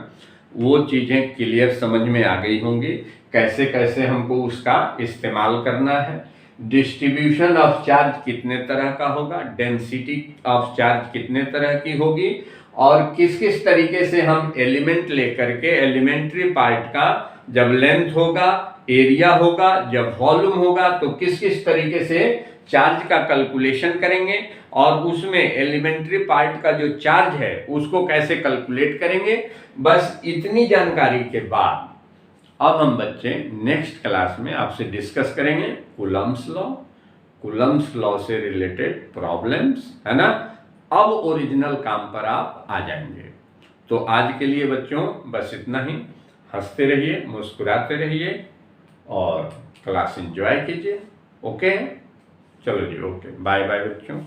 वो चीजें क्लियर समझ में आ गई होंगी, कैसे कैसे हमको उसका इस्तेमाल करना है। डिस्ट्रीब्यूशन ऑफ चार्ज कितने तरह का होगा, डेंसिटी ऑफ चार्ज कितने तरह की होगी, और किस किस तरीके से हम एलिमेंट लेकर के, एलिमेंट्री पार्ट का जब लेंथ होगा, एरिया होगा, जब वॉल्यूम होगा, तो किस किस तरीके से चार्ज का कैलकुलेशन करेंगे, और उसमें एलिमेंट्री पार्ट का जो चार्ज है उसको कैसे कैलकुलेट करेंगे। बस इतनी जानकारी के बाद अब हम बच्चे नेक्स्ट क्लास में आपसे डिस्कस करेंगे कूलम्ब्स लॉ से रिलेटेड प्रॉब्लम्स, है ना। अब ओरिजिनल काम पर आप आ जाएंगे। तो आज के लिए बच्चों बस इतना ही। हंसते रहिए, मुस्कुराते रहिए और क्लास एंजॉय कीजिए। ओके, चलो जी, ओके, बाय बाय बच्चों।